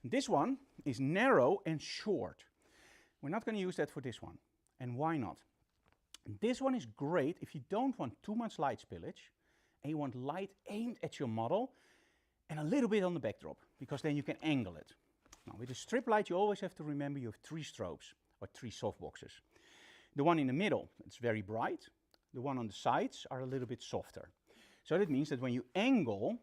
This one is narrow and short. We're not going to use that for this one. And why not? This one is great if you don't want too much light spillage and you want light aimed at your model and a little bit on the backdrop, because then you can angle it. Now with a strip light you always have to remember you have 3 strobes or 3 softboxes. The one in the middle, it's very bright. The one on the sides are a little bit softer. So that means that when you angle,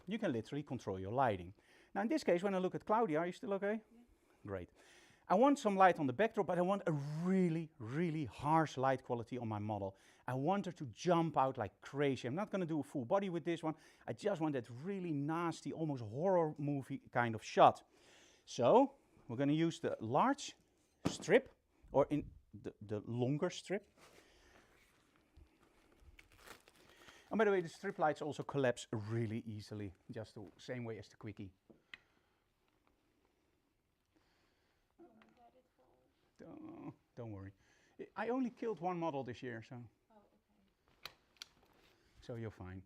you can literally control your lighting. Now in this case, when I look at Claudia, are you still okay? Yeah. Great. I want some light on the backdrop, but I want a really, really harsh light quality on my model. I want her to jump out like crazy. I'm not going to do a full body with this one. I just want that really nasty, almost horror movie kind of shot. So we're going to use the large strip, or in the longer strip. And by the way, the strip lights also collapse really easily, just the same way as the quickie. Don't worry. I only killed 1 model this year, so. Oh, okay. So you're fine.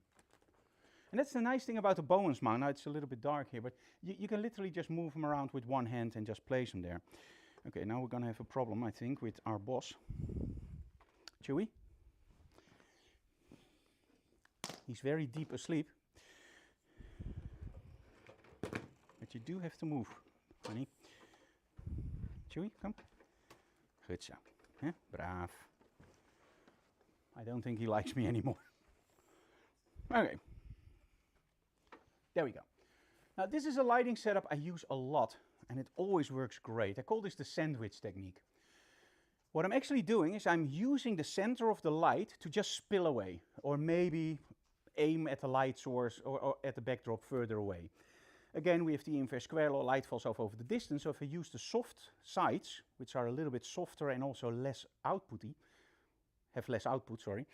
And that's the nice thing about the Bowens mount. Now it's a little bit dark here, but you can literally just move them around with one hand and just place them there. Okay, now we're gonna have a problem, I think, with our boss. Chewy? He's very deep asleep. But you do have to move, honey. Chewy, come. Good zo. Huh? Braaf. I don't think he likes me anymore. Okay. There we go. Now this is a lighting setup I use a lot and it always works great. I call this the sandwich technique. What I'm actually doing is I'm using the center of the light to just spill away, or maybe aim at the light source or at the backdrop further away. Again, we have the inverse square law, light falls off over the distance, so if I use the soft sides, which are a little bit softer and also less outputty, have less output, sorry,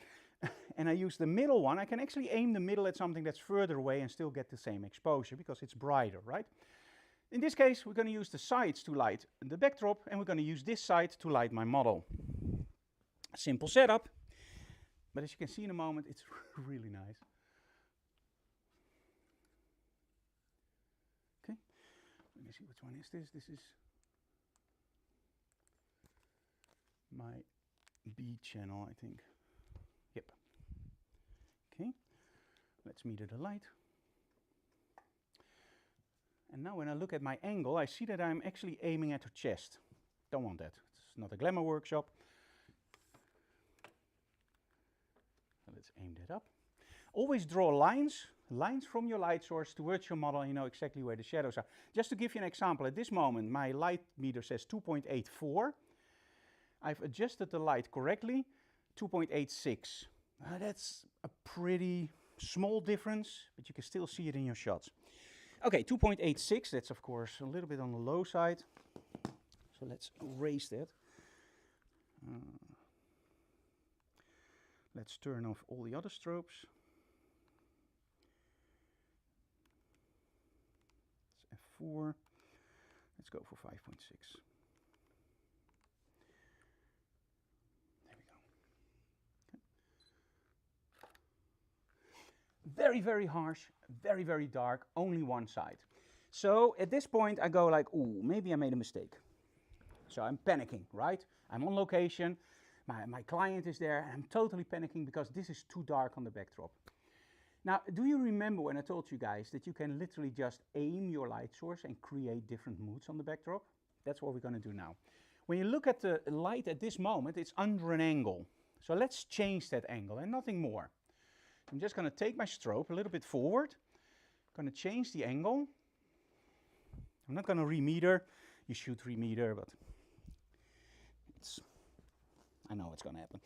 and I use the middle one, I can actually aim the middle at something that's further away and still get the same exposure because it's brighter, right? In this case, we're going to use the sides to light the backdrop, and we're going to use this side to light my model. Simple setup, but as you can see in a moment, it's really nice. Let me see, which one is this? This is my B channel, I think. Yep. Okay, let's meter the light. And now when I look at my angle, I see that I'm actually aiming at her chest. Don't want that. It's not a Glamour workshop. So let's aim that up. Always draw lines from your light source towards your model, and you know exactly where the shadows are. Just to give you an example, at this moment my light meter says 2.84. I've adjusted the light correctly, 2.86. That's a pretty small difference, but you can still see it in your shots. Okay, 2.86, that's of course a little bit on the low side. So let's raise that. Let's turn off all the other strobes. F4. Let's go for 5.6. There we go. Okay. Very, very harsh, very, very dark, only one side. So at this point I go like, ooh, maybe I made a mistake. So I'm panicking, right? I'm on location, my client is there, and I'm totally panicking because this is too dark on the backdrop. Now, do you remember when I told you guys that you can literally just aim your light source and create different moods on the backdrop? That's what we're going to do now. When you look at the light at this moment, it's under an angle. So let's change that angle and nothing more. I'm just going to take my strobe a little bit forward. I'm going to change the angle. I'm not going to remeter. You should remeter, but I know what's going to happen.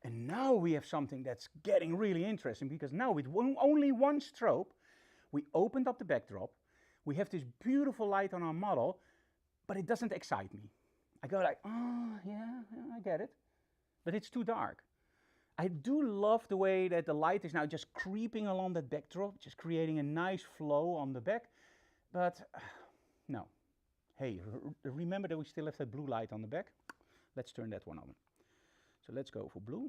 And now we have something that's getting really interesting, because now with only one strobe, we opened up the backdrop. We have this beautiful light on our model, but it doesn't excite me. I go like, oh, yeah, I get it, but it's too dark. I do love the way that the light is now just creeping along that backdrop, just creating a nice flow on the back, but no. Hey, remember that we still have that blue light on the back? Let's turn that one on. So let's go for blue.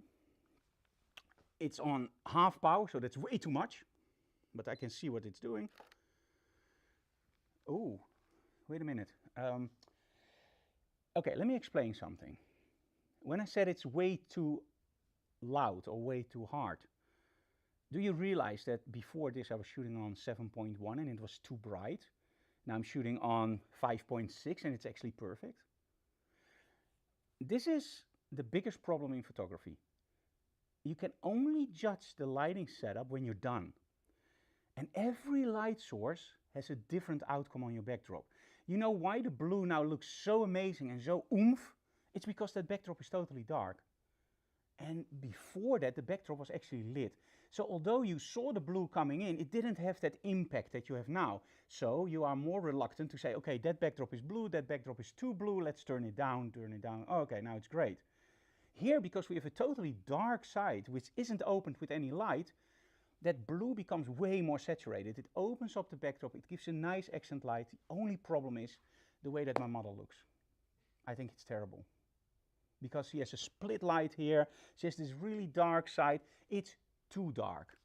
It's on half power, so that's way too much, but I can see what it's doing. Oh, wait a minute. Okay, let me explain something. When I said it's way too loud or way too hard, do you realize that before this I was shooting on 7.1 and it was too bright? Now I'm shooting on 5.6 and it's actually perfect. This is the biggest problem in photography. You can only judge the lighting setup when you're done. And every light source has a different outcome on your backdrop. You know why the blue now looks so amazing and so oomph? It's because that backdrop is totally dark. And before that, the backdrop was actually lit. So although you saw the blue coming in, it didn't have that impact that you have now. So you are more reluctant to say, okay, that backdrop is blue, that backdrop is too blue, let's turn it down, Oh, okay, now it's great. Here, because we have a totally dark side, which isn't opened with any light, that blue becomes way more saturated. It opens up the backdrop, it gives a nice accent light. The only problem is the way that my model looks. I think it's terrible. Because she has a split light here, she has this really dark side. It's too dark.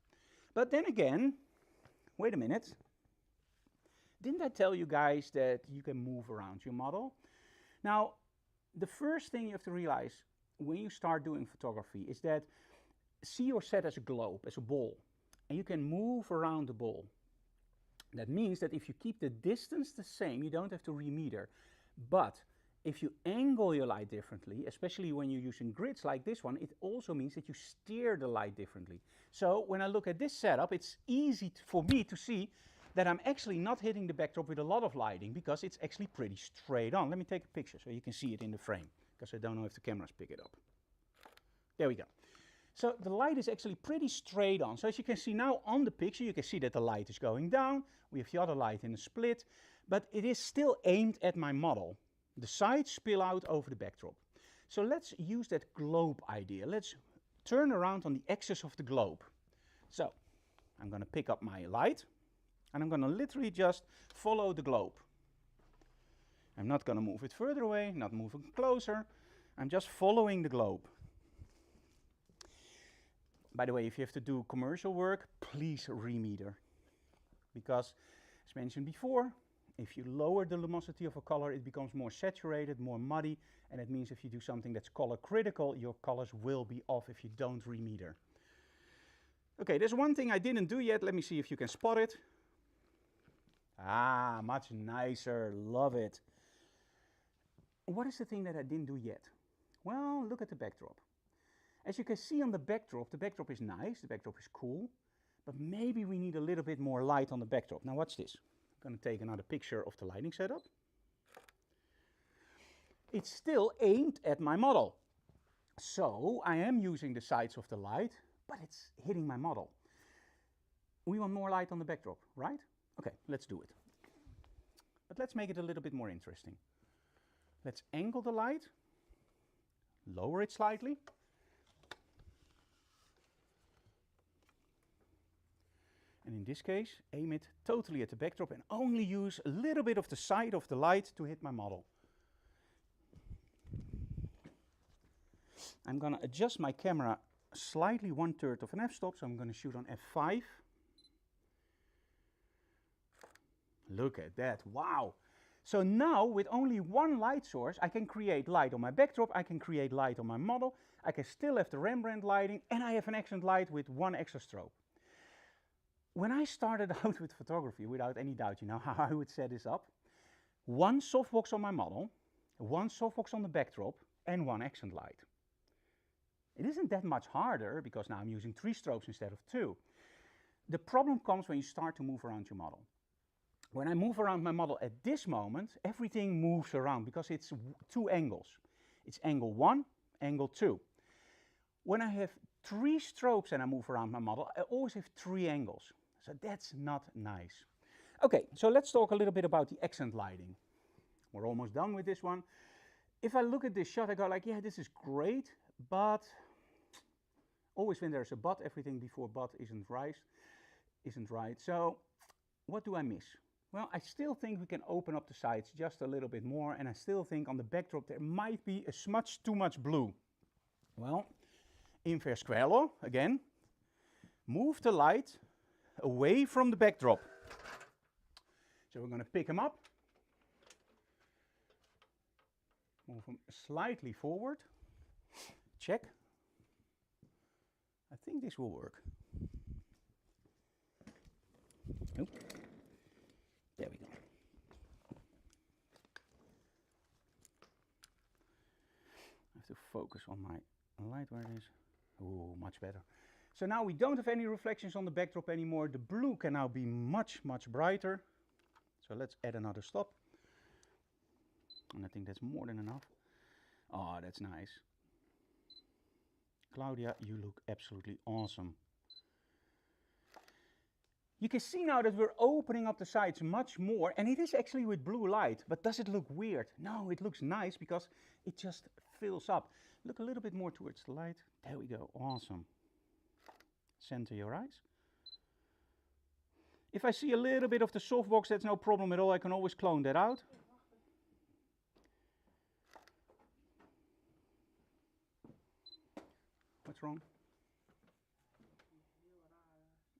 But then again, wait a minute. Didn't I tell you guys that you can move around your model? Now, the first thing you have to realize when you start doing photography is that see your set as a globe, as a ball, and you can move around the ball. That means that if you keep the distance the same, you don't have to remeter. But if you angle your light differently, especially when you're using grids like this one, it also means that you steer the light differently. So when I look at this setup, it's easy for me to see that I'm actually not hitting the backdrop with a lot of lighting because it's actually pretty straight on. Let me take a picture so you can see it in the frame, because I don't know if the cameras pick it up. There we go. So the light is actually pretty straight on. So as you can see now on the picture, you can see that the light is going down. We have the other light in a split, but it is still aimed at my model. The sides spill out over the backdrop. So let's use that globe idea. Let's turn around on the axis of the globe. So I'm going to pick up my light and I'm going to literally just follow the globe. I'm not going to move it further away, not moving closer. I'm just following the globe. By the way, if you have to do commercial work, please remeter. Because, as mentioned before, if you lower the luminosity of a color, it becomes more saturated, more muddy, and it means if you do something that's color critical, your colors will be off if you don't remeter. Okay, there's one thing I didn't do yet. Let me see if you can spot it. Ah, much nicer. Love it. What is the thing that I didn't do yet? Well, look at the backdrop. As you can see on the backdrop is nice, the backdrop is cool, but maybe we need a little bit more light on the backdrop. Now watch this. I'm going to take another picture of the lighting setup. It's still aimed at my model. So I am using the sides of the light, but it's hitting my model. We want more light on the backdrop, right? Okay, let's do it. But let's make it a little bit more interesting. Let's angle the light, lower it slightly. And in this case, aim it totally at the backdrop and only use a little bit of the side of the light to hit my model. I'm going to adjust my camera slightly 1/3 of an f-stop, so I'm going to shoot on f5. Look at that, wow. So now with only one light source, I can create light on my backdrop, I can create light on my model, I can still have the Rembrandt lighting, and I have an accent light with one extra strobe. When I started out with photography, without any doubt, you know how I would set this up. One softbox on my model, one softbox on the backdrop, and one accent light. It isn't that much harder, because now I'm using 3 strobes instead of 2. The problem comes when you start to move around your model. When I move around my model at this moment, everything moves around, because it's 2 angles. It's angle 1, angle 2. When I have 3 strobes and I move around my model, I always have 3 angles. So that's not nice. Okay, so let's talk a little bit about the accent lighting. we're almost done with this one. If I look at this shot, I go like, yeah, this is great, but always when there's a but, everything before but isn't right. So what do I miss? Well, I still think we can open up the sides just a little bit more, and I still think on the backdrop there might be a smudge too much blue. Well, inverse square law, again, move the light away from the backdrop. So we're going to pick them up, move them slightly forward, check. I think this will work. Nope. There we go. I have to focus on my light where it is. Oh, much better. So now we don't have any reflections on the backdrop anymore. The blue can now be much, much brighter. So let's add another stop. And I think that's more than enough. Oh, that's nice. Claudia, you look absolutely awesome. You can see now that we're opening up the sides much more, and it is actually with blue light, but does it look weird? No, it looks nice because it just fills up. Look a little bit more towards the light. There we go, awesome. Center your eyes. If I see a little bit of the softbox, that's no problem at all. I can always clone that out. What's wrong?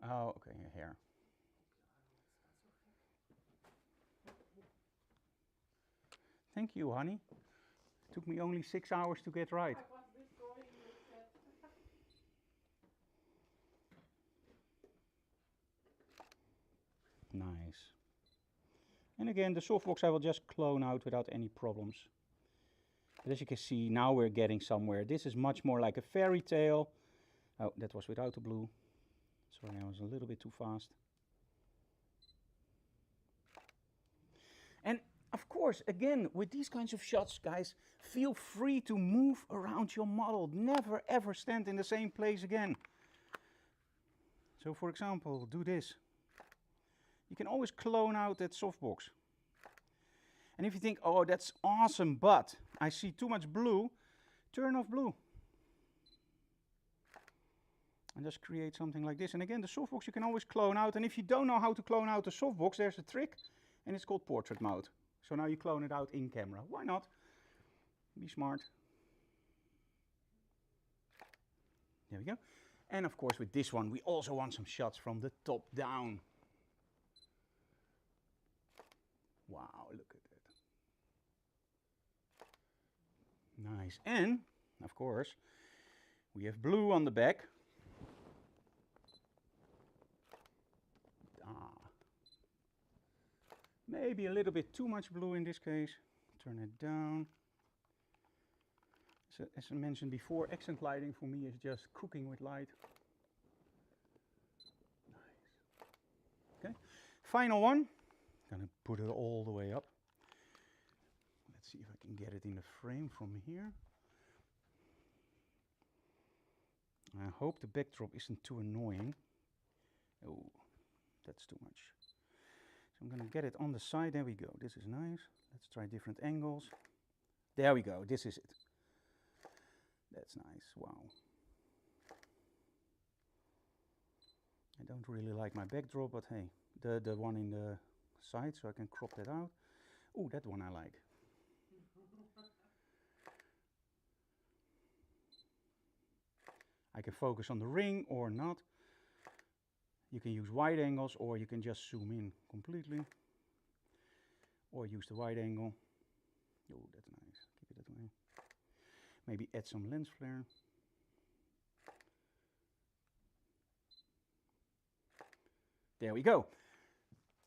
Oh, okay, your hair. Thank you, honey. It took me only 6 hours to get right. Nice. And again, the softbox I will just clone out without any problems. But as you can see, now we're getting somewhere. This is much more like a fairy tale. Oh, that was without the blue. Sorry, I was a little bit too fast. And of course, again, with these kinds of shots, guys, feel free to move around your model. Never ever stand in the same place again. So for example, do this. You can always clone out that softbox. And if you think, oh, that's awesome, but I see too much blue, turn off blue. And just create something like this. And again, the softbox you can always clone out. And if you don't know how to clone out a softbox, there's a trick, and it's called portrait mode. So now you clone it out in camera. Why not? Be smart. There we go. And of course, with this one, we also want some shots from the top down. Wow, look at that. Nice. And, of course, we have blue on the back. Maybe a little bit too much blue in this case. Turn it down. So, as I mentioned before, accent lighting for me is just cooking with light. Nice. Okay. Final one. Gonna put it all the way up. Let's see if I can get it in the frame from here. I hope the backdrop isn't too annoying. Oh, that's too much. So I'm going to get it on the side. There we go. This is nice. Let's try different angles. There we go. This is it. That's nice. Wow. I don't really like my backdrop, but hey, the one in the side, so I can crop that out. Oh, that one I like. I can focus on the ring or not. You can use wide angles, or you can just zoom in completely, or use the wide angle. Oh, that's nice. Keep it that way. Maybe add some lens flare. There we go.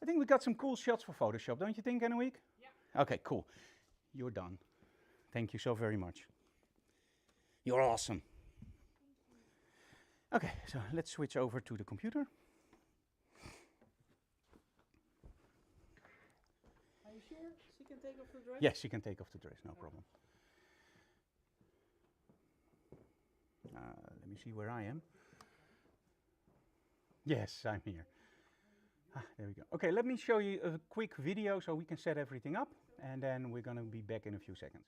I think we got some cool shots for Photoshop, don't you think, Anouk? Yeah. Okay, cool. You're done. Thank you so very much. You're awesome. Okay, so let's switch over to the computer. Are you sure she can take off the dress? Yes, she can take off the dress, no problem. Let me see where I am. Yes, I'm here. There we go. Okay, let me show you a quick video so we can set everything up, and then we're going to be back in a few seconds.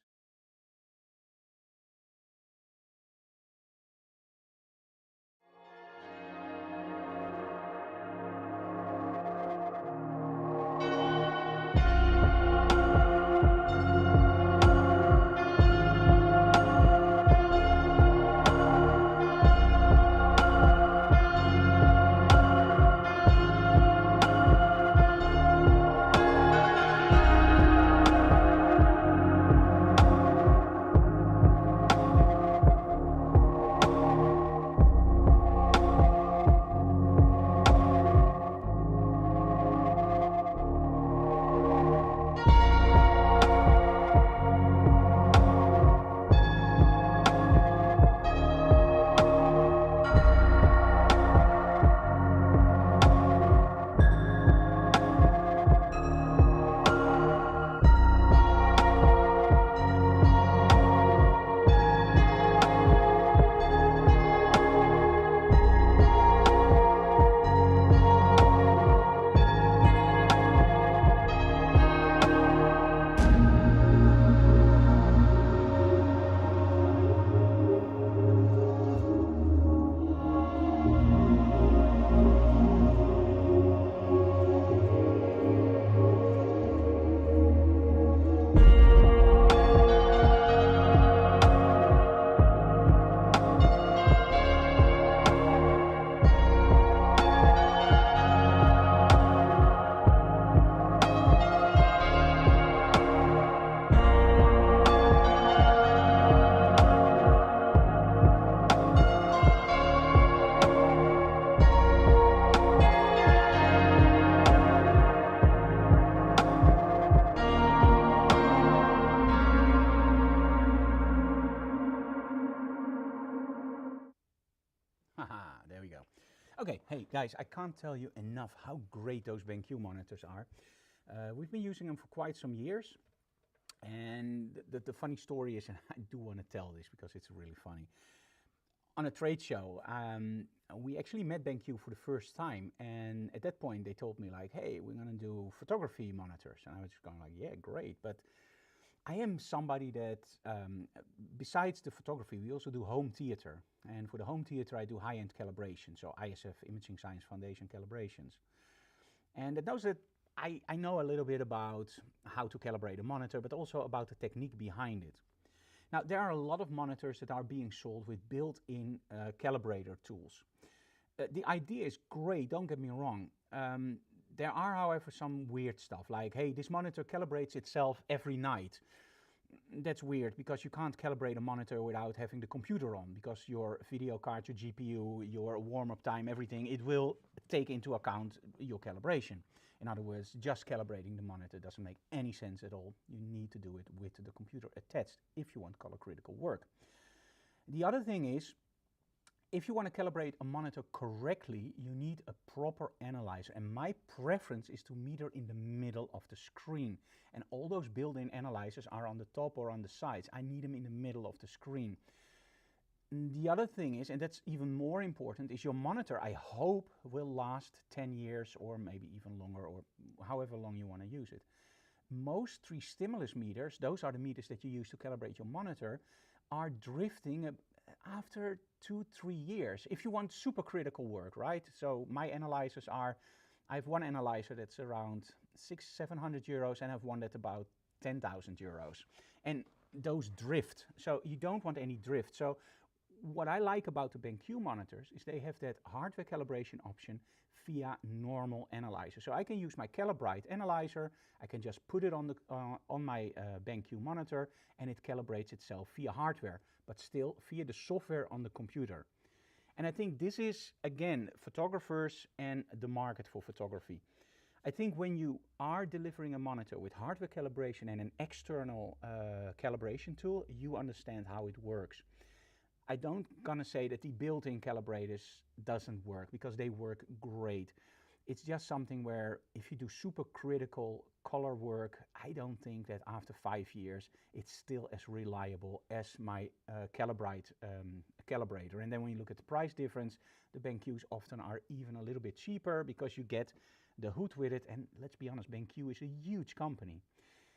Haha, there we go. Okay, hey guys, I can't tell you enough how great those BenQ monitors are. We've been using them for quite some years, and the funny story is, and I do want to tell this because it's really funny. On a trade show, we actually met BenQ for the first time, and at that point they told me like, hey, we're gonna do photography monitors, and I was just going like, yeah, great, but I am somebody that, besides the photography, we also do home theater. And for the home theater, I do high-end calibration, so ISF, Imaging Science Foundation calibrations. And that knows that I know a little bit about how to calibrate a monitor, but also about the technique behind it. Now, there are a lot of monitors that are being sold with built-in calibrator tools. The idea is great, don't get me wrong. There are, however, some weird stuff like, hey, this monitor calibrates itself every night. That's weird because you can't calibrate a monitor without having the computer on, because your video card, your GPU, your warm-up time, everything, it will take into account your calibration. In other words, just calibrating the monitor doesn't make any sense at all. You need to do it with the computer attached if you want color critical work. The other thing is, if you want to calibrate a monitor correctly, you need a proper analyzer, and my preference is to meter in the middle of the screen. And all those built-in analyzers are on the top or on the sides. I need them in the middle of the screen. The other thing is, and that's even more important, is your monitor, I hope, will last 10 years or maybe even longer, or however long you want to use it. Most 3 stimulus meters, those are the meters that you use to calibrate your monitor, are drifting after 2-3 years, if you want supercritical work, right? So my analyzers are, I have one analyzer that's around 600-700 euros, and I have one that's about 10,000 euros. And those drift, so you don't want any drift. So what I like about the BenQ monitors is they have that hardware calibration option via normal analyzer. So I can use my Calibrite analyzer, I can just put it on the on my BenQ monitor, and it calibrates itself via hardware, but still via the software on the computer. And I think this is, again, photographers and the market for photography. I think when you are delivering a monitor with hardware calibration and an external calibration tool, you understand how it works. I don't gonna say that the built-in calibrators doesn't work, because they work great. It's just something where if you do super critical color work, I don't think that after 5 years it's still as reliable as my Calibrite calibrator. And then when you look at the price difference, the BenQs often are even a little bit cheaper because you get the hood with it. And let's be honest, BenQ is a huge company.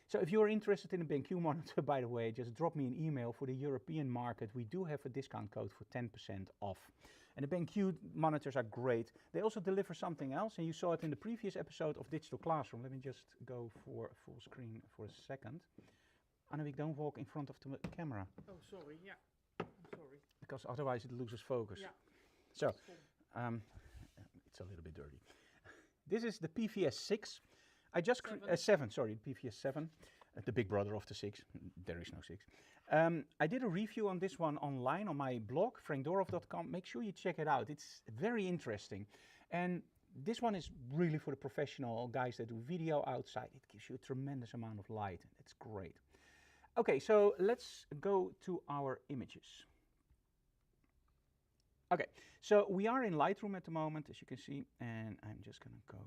So if you're interested in a BenQ monitor, by the way, just drop me an email. For the European market, we do have a discount code for 10% off. And the BenQ monitors are great. They also deliver something else, and you saw it in the previous episode of Digital Classroom. Let me just go for full screen for a second. Annemiek, don't walk in front of the camera. Oh, sorry. Yeah, I'm sorry. Because otherwise it loses focus. Yeah. So, it's a little bit dirty. This is the PVS 6. I just 7, sorry, PVS 7, the big brother of the 6. There is no 6. I did a review on this one online on my blog, frankdoorhof.com. Make sure you check it out. It's very interesting. And this one is really for the professional guys that do video outside. It gives you a tremendous amount of light. It's great. Okay, so let's go to our images. Okay, so we are in Lightroom at the moment, as you can see, and I'm just going to go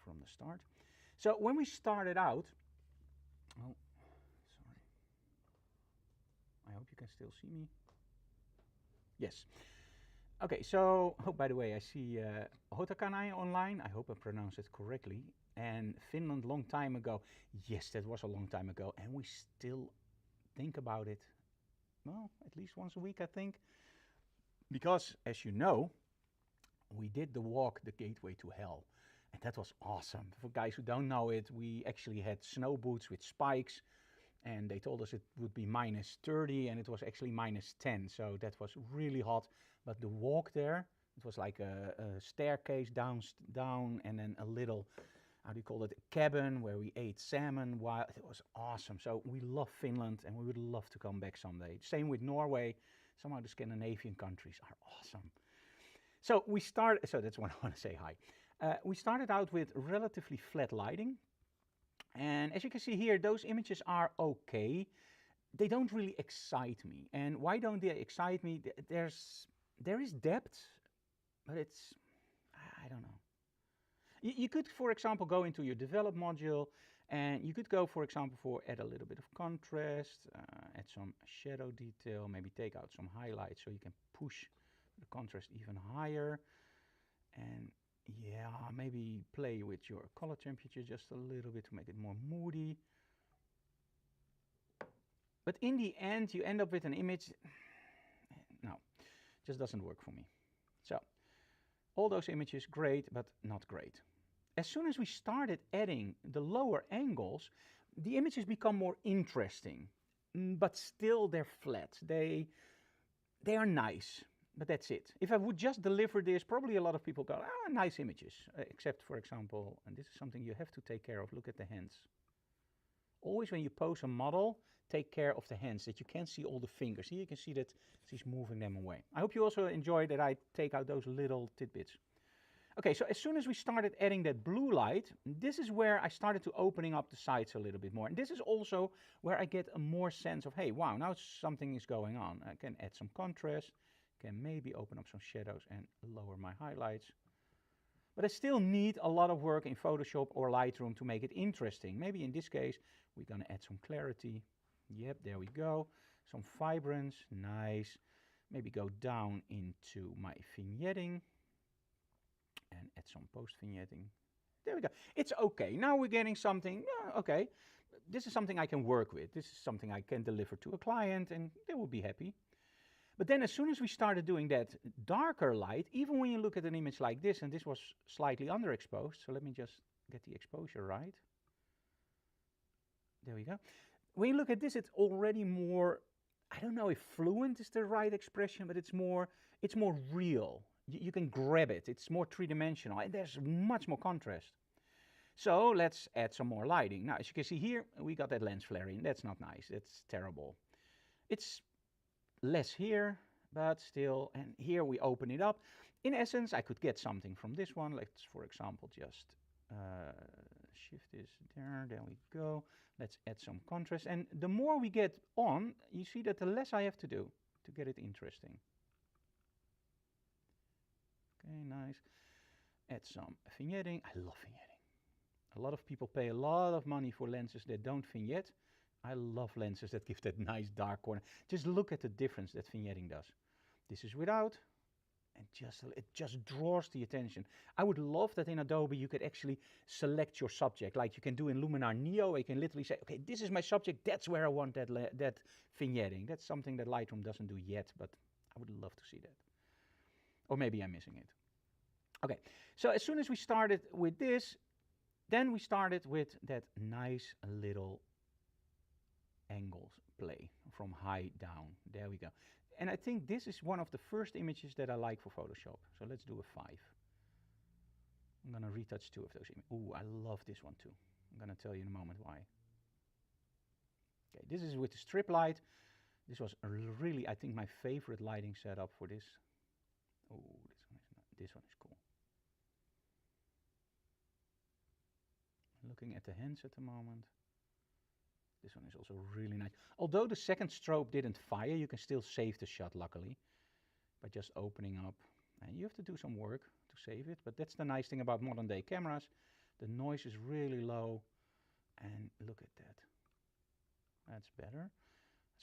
from the start. So when we started out, oh, sorry, I hope you can still see me. Yes. Okay, so, oh, by the way, I see Hotakanai online. I hope I pronounced it correctly. And Finland, long time ago. Yes, that was a long time ago. And we still think about it, well, at least once a week, I think. Because, as you know, we did the walk, the gateway to hell. And that was awesome. For guys who don't know it, we actually had snow boots with spikes. And they told us it would be minus 30, and it was actually minus 10. So that was really hot. But the walk there, it was like a staircase down, and then a little, how do you call it, a cabin where we ate salmon. Wow, it was awesome. So we love Finland, and we would love to come back someday. Same with Norway. Somehow the Scandinavian countries are awesome. So we started, so that's what I want to say hi. We started out with relatively flat lighting. And as you can see here, those images are okay. They don't really excite me. And why don't they excite me? There is depth, but it's, I don't know. You could, for example, go into your develop module, and you could go, for example, for add a little bit of contrast, add some shadow detail, maybe take out some highlights so you can push the contrast even higher. And yeah, maybe play with your color temperature just a little bit to make it more moody. But in the end, you end up with an image, no, just doesn't work for me. So, all those images, great, but not great. As soon as we started adding the lower angles, the images become more interesting, but still they're flat. They are nice. But that's it. If I would just deliver this, probably a lot of people go, ah, nice images. Except, for example, and this is something you have to take care of, look at the hands. Always when you pose a model, take care of the hands, that you can't see all the fingers. Here you can see that she's moving them away. I hope you also enjoy that I take out those little tidbits. Okay, so as soon as we started adding that blue light, this is where I started to opening up the sides a little bit more. And this is also where I get a more sense of, hey, wow, now something is going on. I can add some contrast. Can maybe open up some shadows and lower my highlights. But I still need a lot of work in Photoshop or Lightroom to make it interesting. Maybe in this case, we're going to add some clarity. Yep, there we go. Some vibrance, nice. Maybe go down into my vignetting and add some post-vignetting. There we go. It's okay. Now we're getting something, okay. This is something I can work with. This is something I can deliver to a client and they will be happy. But then as soon as we started doing that darker light, even when you look at an image like this, and this was slightly underexposed, so let me just get the exposure right. There we go. When you look at this, it's already more, I don't know if fluent is the right expression, but it's more real. You can grab it. It's more three-dimensional, and there's much more contrast. So let's add some more lighting. Now, as you can see here, we got that lens flaring. That's not nice. That's terrible. It's less here, but still, and here we open it up. In essence, I could get something from this one. Let's, for example, just shift this there we go. Let's add some contrast. And the more we get on, you see that the less I have to do to get it interesting. Okay, nice. Add some vignetting. I love vignetting. A lot of people pay a lot of money for lenses that don't vignette. I love lenses that give that nice dark corner. Just look at the difference that vignetting does. This is without, And it just draws the attention. I would love that in Adobe you could actually select your subject, like you can do in Luminar Neo. You can literally say, okay, this is my subject. That's where I want that vignetting. That's something that Lightroom doesn't do yet, but I would love to see that. Or maybe I'm missing it. Okay, so as soon as we started with this, then we started with that nice little angles play from high down. There we go. And I think this is one of the first images that I like for Photoshop. So let's do a 5. I'm going to retouch 2 of those images. Ooh, I love this one too. I'm going to tell you in a moment why. Okay, this is with the strip light. This was really, I think, my favorite lighting setup for this. Oh, this one is cool. Looking at the hands at the moment. This one is also really nice. Although the second strobe didn't fire, you can still save the shot, luckily, by just opening up. And you have to do some work to save it, but that's the nice thing about modern day cameras. The noise is really low, and look at that. That's better.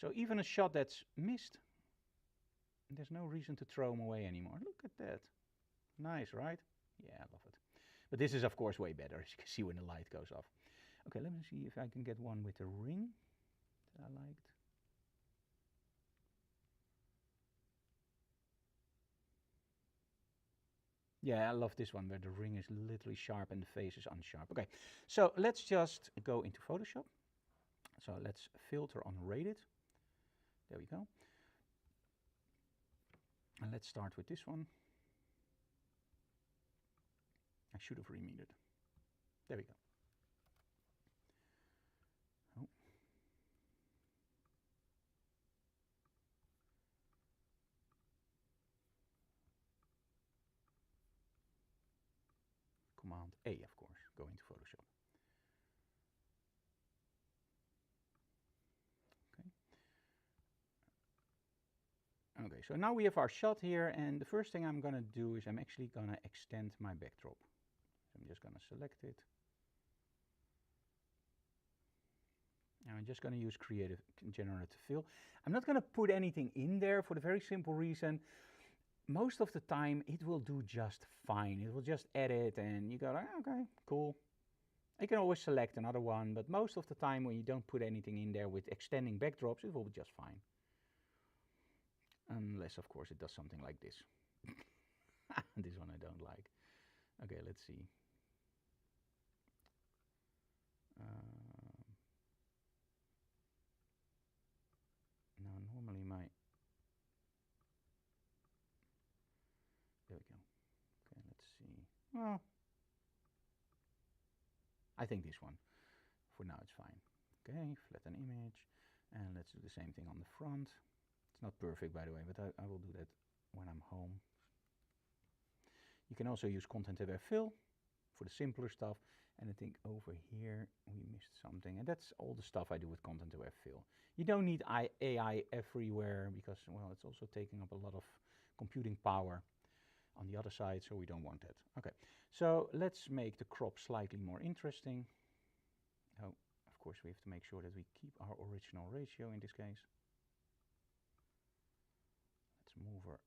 So even a shot that's missed, there's no reason to throw them away anymore. Look at that. Nice, right? Yeah, I love it. But this is, of course, way better, as you can see when the light goes off. Okay, let me see if I can get one with a ring that I liked. Yeah, I love this one where the ring is literally sharp and the face is unsharp. Okay, so let's just go into Photoshop. So let's filter on rated. There we go. And let's start with this one. I should have remetered. There we go. Oh. Command A, of course, go into Photoshop. Okay. Okay, so now we have our shot here, and the first thing I'm going to do is I'm actually going to extend my backdrop. So I'm just going to select it. And I'm just going to use generative fill. I'm not going to put anything in there for the very simple reason, most of the time it will do just fine. It will just edit and you go like, okay, cool. You can always select another one, but most of the time when you don't put anything in there with extending backdrops, it will be just fine. Unless, of course, it does something like this. This one I don't like. Okay, let's see. Now, normally there we go. Okay, let's see. Well, I think this one. For now, it's fine. Okay, flatten image. And let's do the same thing on the front. It's not perfect, by the way, but I will do that when I'm home. You can also use content aware fill for the simpler stuff. And I think over here we missed something. And that's all the stuff I do with content aware fill. You don't need AI everywhere because, well, it's also taking up a lot of computing power on the other side, so we don't want that. Okay, so let's make the crop slightly more interesting. Oh, of course, we have to make sure that we keep our original ratio in this case. Let's move her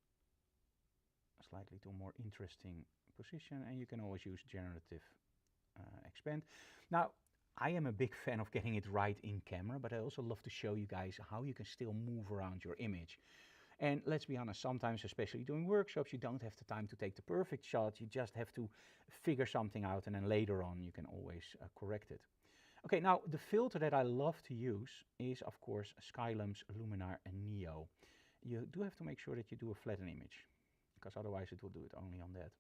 slightly to a more interesting position, and you can always use generative expand. Now, I am a big fan of getting it right in camera, but I also love to show you guys how you can still move around your image. And let's be honest, sometimes, especially doing workshops, you don't have the time to take the perfect shot. You just have to figure something out, and then later on you can always correct it. Okay, now the filter that I love to use is, of course, Skylum's Luminar Neo. You do have to make sure that you do a flatten image, because otherwise it will do it only on that.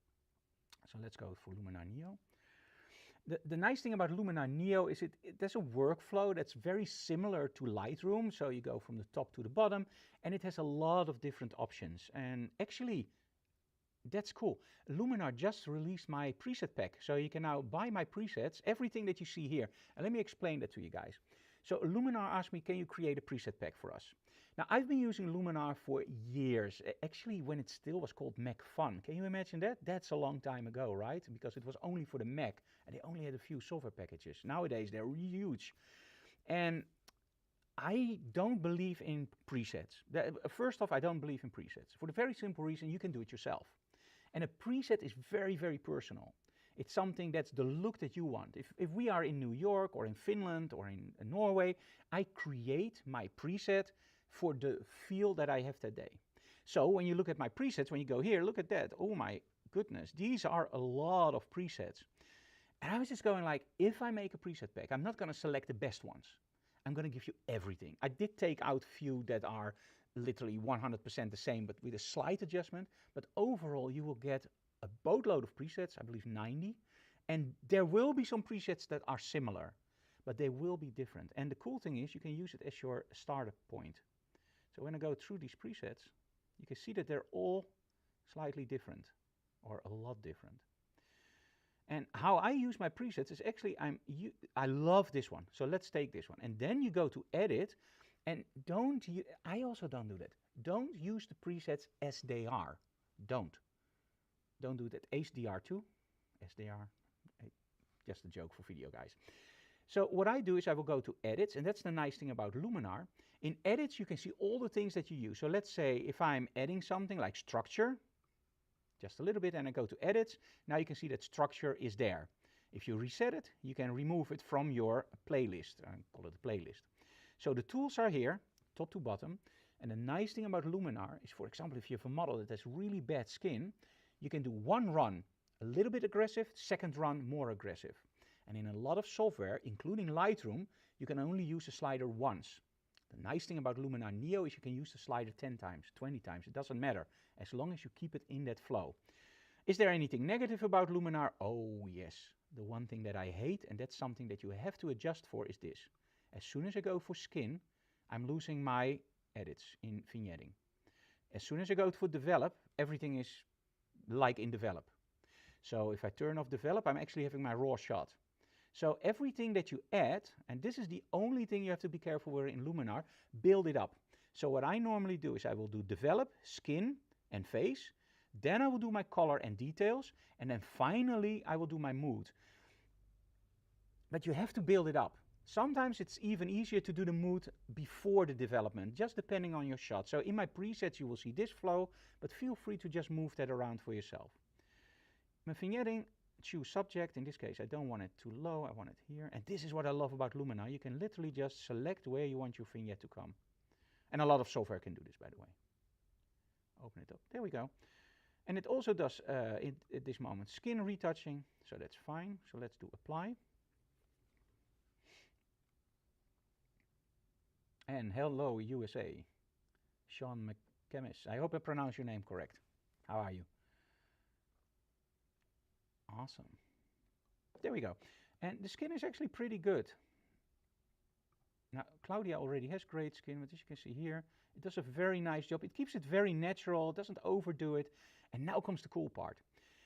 So let's go for Luminar Neo. The nice thing about Luminar Neo is there's a workflow that's very similar to Lightroom. So you go from the top to the bottom, and it has a lot of different options. And actually, that's cool. Luminar just released my preset pack. So you can now buy my presets, everything that you see here. And let me explain that to you guys. So Luminar asked me, can you create a preset pack for us? Now, I've been using Luminar for years, actually when it still was called Mac Fun. Can you imagine that? That's a long time ago, right? Because it was only for the Mac, and they only had a few software packages. Nowadays, they're huge. And I don't believe in presets. First off, I don't believe in presets. For the very simple reason, you can do it yourself. And a preset is very, very personal. It's something that's the look that you want. If we are in New York or in Finland or in Norway, I create my preset for the feel that I have that day. So when you look at my presets, when you go here, look at that. Oh my goodness, these are a lot of presets. And I was just going like, if I make a preset pack, I'm not going to select the best ones. I'm going to give you everything. I did take out few that are literally 100% the same, but with a slight adjustment. But overall, you will get a boatload of presets, I believe 90. And there will be some presets that are similar, but they will be different. And the cool thing is you can use it as your starter point. So when I go through these presets, you can see that they're all slightly different or a lot different. And how I use my presets is actually, I love this one. So let's take this one. And then you go to edit and I also don't do that. Don't use the presets as they are. Don't do that. HDR2, SDR, just a joke for video guys. So what I do is I will go to edits, and that's the nice thing about Luminar. In edits, you can see all the things that you use. So let's say if I'm adding something like structure, just a little bit, and I go to edits, now you can see that structure is there. If you reset it, you can remove it from your playlist. I call it a playlist. So the tools are here, top to bottom. And the nice thing about Luminar is, for example, if you have a model that has really bad skin, you can do one run a little bit aggressive, second run more aggressive. And in a lot of software, including Lightroom, you can only use the slider once. The nice thing about Luminar Neo is you can use the slider 10 times, 20 times, it doesn't matter, as long as you keep it in that flow. Is there anything negative about Luminar? Oh yes, the one thing that I hate, and that's something that you have to adjust for, is this. As soon as I go for skin, I'm losing my edits in vignetting. As soon as I go for develop, everything is like in develop. So if I turn off develop, I'm actually having my raw shot. So everything that you add, and this is the only thing you have to be careful with in Luminar, build it up. So what I normally do is I will do develop, skin and face, then I will do my color and details, and then finally I will do my mood. But you have to build it up. Sometimes it's even easier to do the mood before the development, just depending on your shot. So in my presets you will see this flow, but feel free to just move that around for yourself. My vignetting, choose subject. In this case, I don't want it too low, I want it here. And this is what I love about Luminar. You can literally just select where you want your vignette to come. And a lot of software can do this, by the way. Open it up. There we go. And it also does, at this moment, skin retouching. So that's fine. So let's do apply. And hello, USA. Sean McCamis. I hope I pronounced your name correct. How are you? Awesome. There we go. And the skin is actually pretty good. Now, Claudia already has great skin, but as you can see here, it does a very nice job. It keeps it very natural, doesn't overdo it. And now comes the cool part.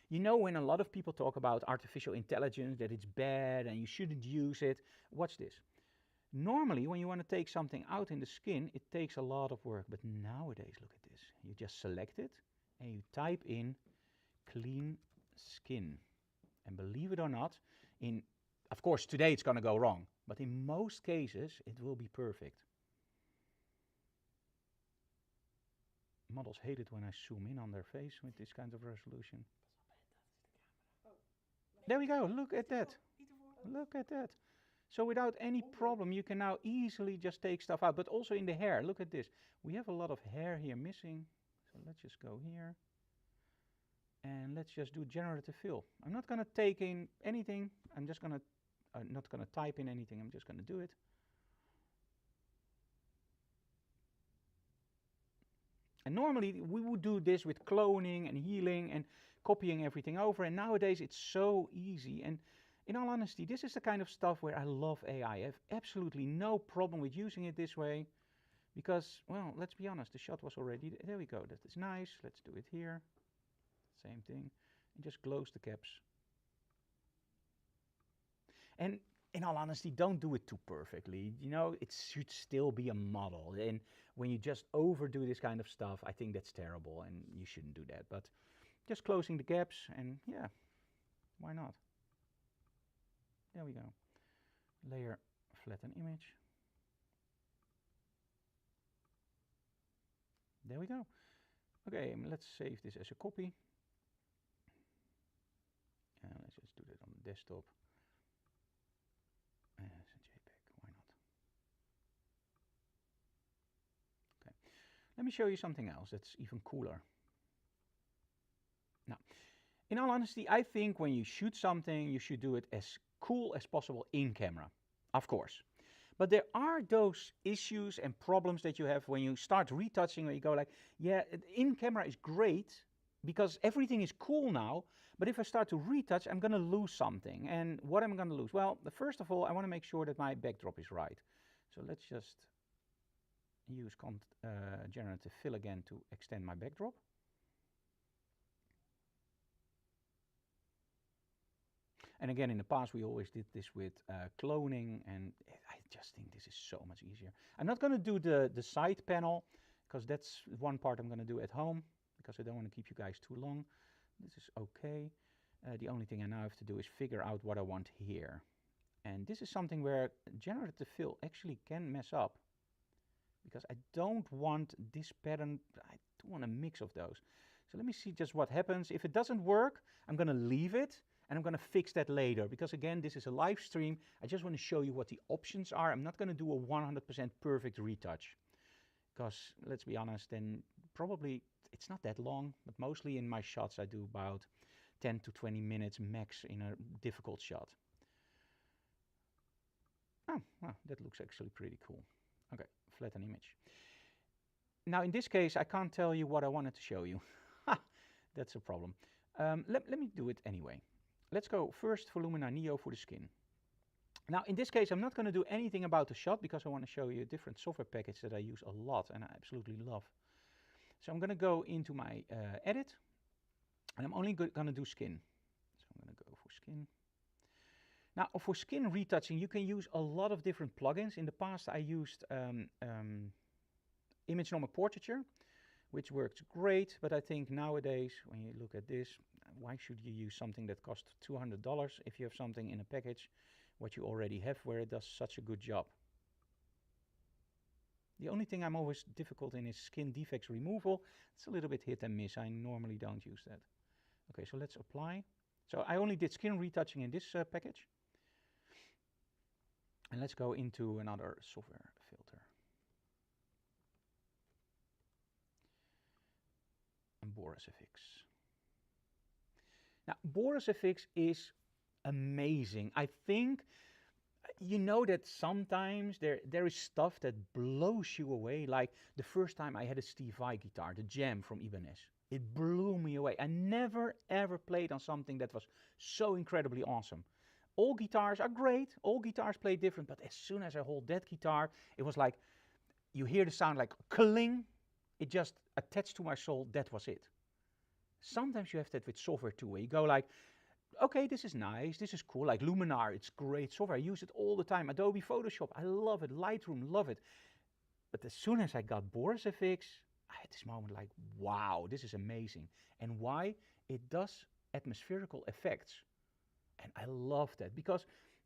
You know, when a lot of people talk about artificial intelligence, that it's bad and you shouldn't use it, watch this. Normally, when you want to take something out in the skin, it takes a lot of work. But nowadays, look at this. You just select it and you type in clean skin. And believe it or not, of course, today it's going to go wrong. But in most cases, it will be perfect. Models hate it when I zoom in on their face with this kind of resolution. There we go. Look at that. Look at that. So without any problem, you can now easily just take stuff out. But also in the hair, look at this. We have a lot of hair here missing. So let's just go here. And let's just do generative fill. I'm not going to take in anything. I'm just going to, not going to type in anything. I'm just going to do it. And normally we would do this with cloning and healing and copying everything over. And nowadays it's so easy. And in all honesty, this is the kind of stuff where I love AI. I have absolutely no problem with using it this way. Because, well, let's be honest, the shot was already, there we go. That is nice. Let's do it here. Same thing. And just close the caps. And in all honesty, don't do it too perfectly. You know, it should still be a model. And when you just overdo this kind of stuff, I think that's terrible and you shouldn't do that. But just closing the gaps and yeah, why not? There we go. Layer, flatten image. there we go. Okay, let's save this as a copy. Let's just do that on the desktop. As a JPEG, why not? Okay, let me show you something else that's even cooler. Now, in all honesty, I think when you shoot something, you should do it as cool as possible in camera, of course. But there are those issues and problems that you have when you start retouching, where you go like, yeah, in camera is great because everything is cool now, but if I start to retouch, I'm going to lose something. And what am I going to lose? Well, first of all, I want to make sure that my backdrop is right. So let's just use generative fill again to extend my backdrop. And again, in the past, we always did this with cloning, and I just think this is so much easier. I'm not going to do the side panel, because that's one part I'm going to do at home, because I don't want to keep you guys too long. This is okay. The only thing I now have to do is figure out what I want here. And this is something where generative fill actually can mess up, because I don't want this pattern, I don't want a mix of those. So let me see just what happens. If it doesn't work, I'm going to leave it. And I'm going to fix that later, because again, this is a live stream. I just want to show you what the options are. I'm not going to do a 100% perfect retouch, because let's be honest, then probably it's not that long, but mostly in my shots I do about 10 to 20 minutes max in a difficult shot. Oh, well, that looks actually pretty cool. Okay, flatten image. Now in this case, I can't tell you what I wanted to show you. That's a problem. Let me do it anyway. Let's go first for Luminar Neo for the skin. Now in this case, I'm not going to do anything about the shot, because I want to show you a different software package that I use a lot and I absolutely love. So I'm going to go into my edit, and I'm only going to do skin. So I'm going to go for skin. Now for skin retouching, you can use a lot of different plugins. In the past, I used image normal portraiture, which works great, but I think nowadays, when you look at this, why should you use something that costs $200 if you have something in a package what you already have where it does such a good job? The only thing I'm always difficult in is skin defects removal. It's a little bit hit and miss. I normally don't use that. Okay, so let's apply. So I only did skin retouching in this package. And let's go into another software filter. And Boris FX. Now, Boris FX is amazing. I think, you know that sometimes there is stuff that blows you away. Like the first time I had a Steve Vai guitar, the Jam from Ibanez. It blew me away. I never ever played on something that was so incredibly awesome. All guitars are great. All guitars play different. But as soon as I hold that guitar, it was like, you hear the sound like cling. It just attached to my soul. That was it. Sometimes you have that with software too, where you go like, okay, this is nice, this is cool, like Luminar, it's great software, I use it all the time. Adobe Photoshop, I love it. Lightroom, love it. But as soon as I got Boris FX, I had this moment like, wow, this is amazing. And why? It does atmospherical effects. And I love that, because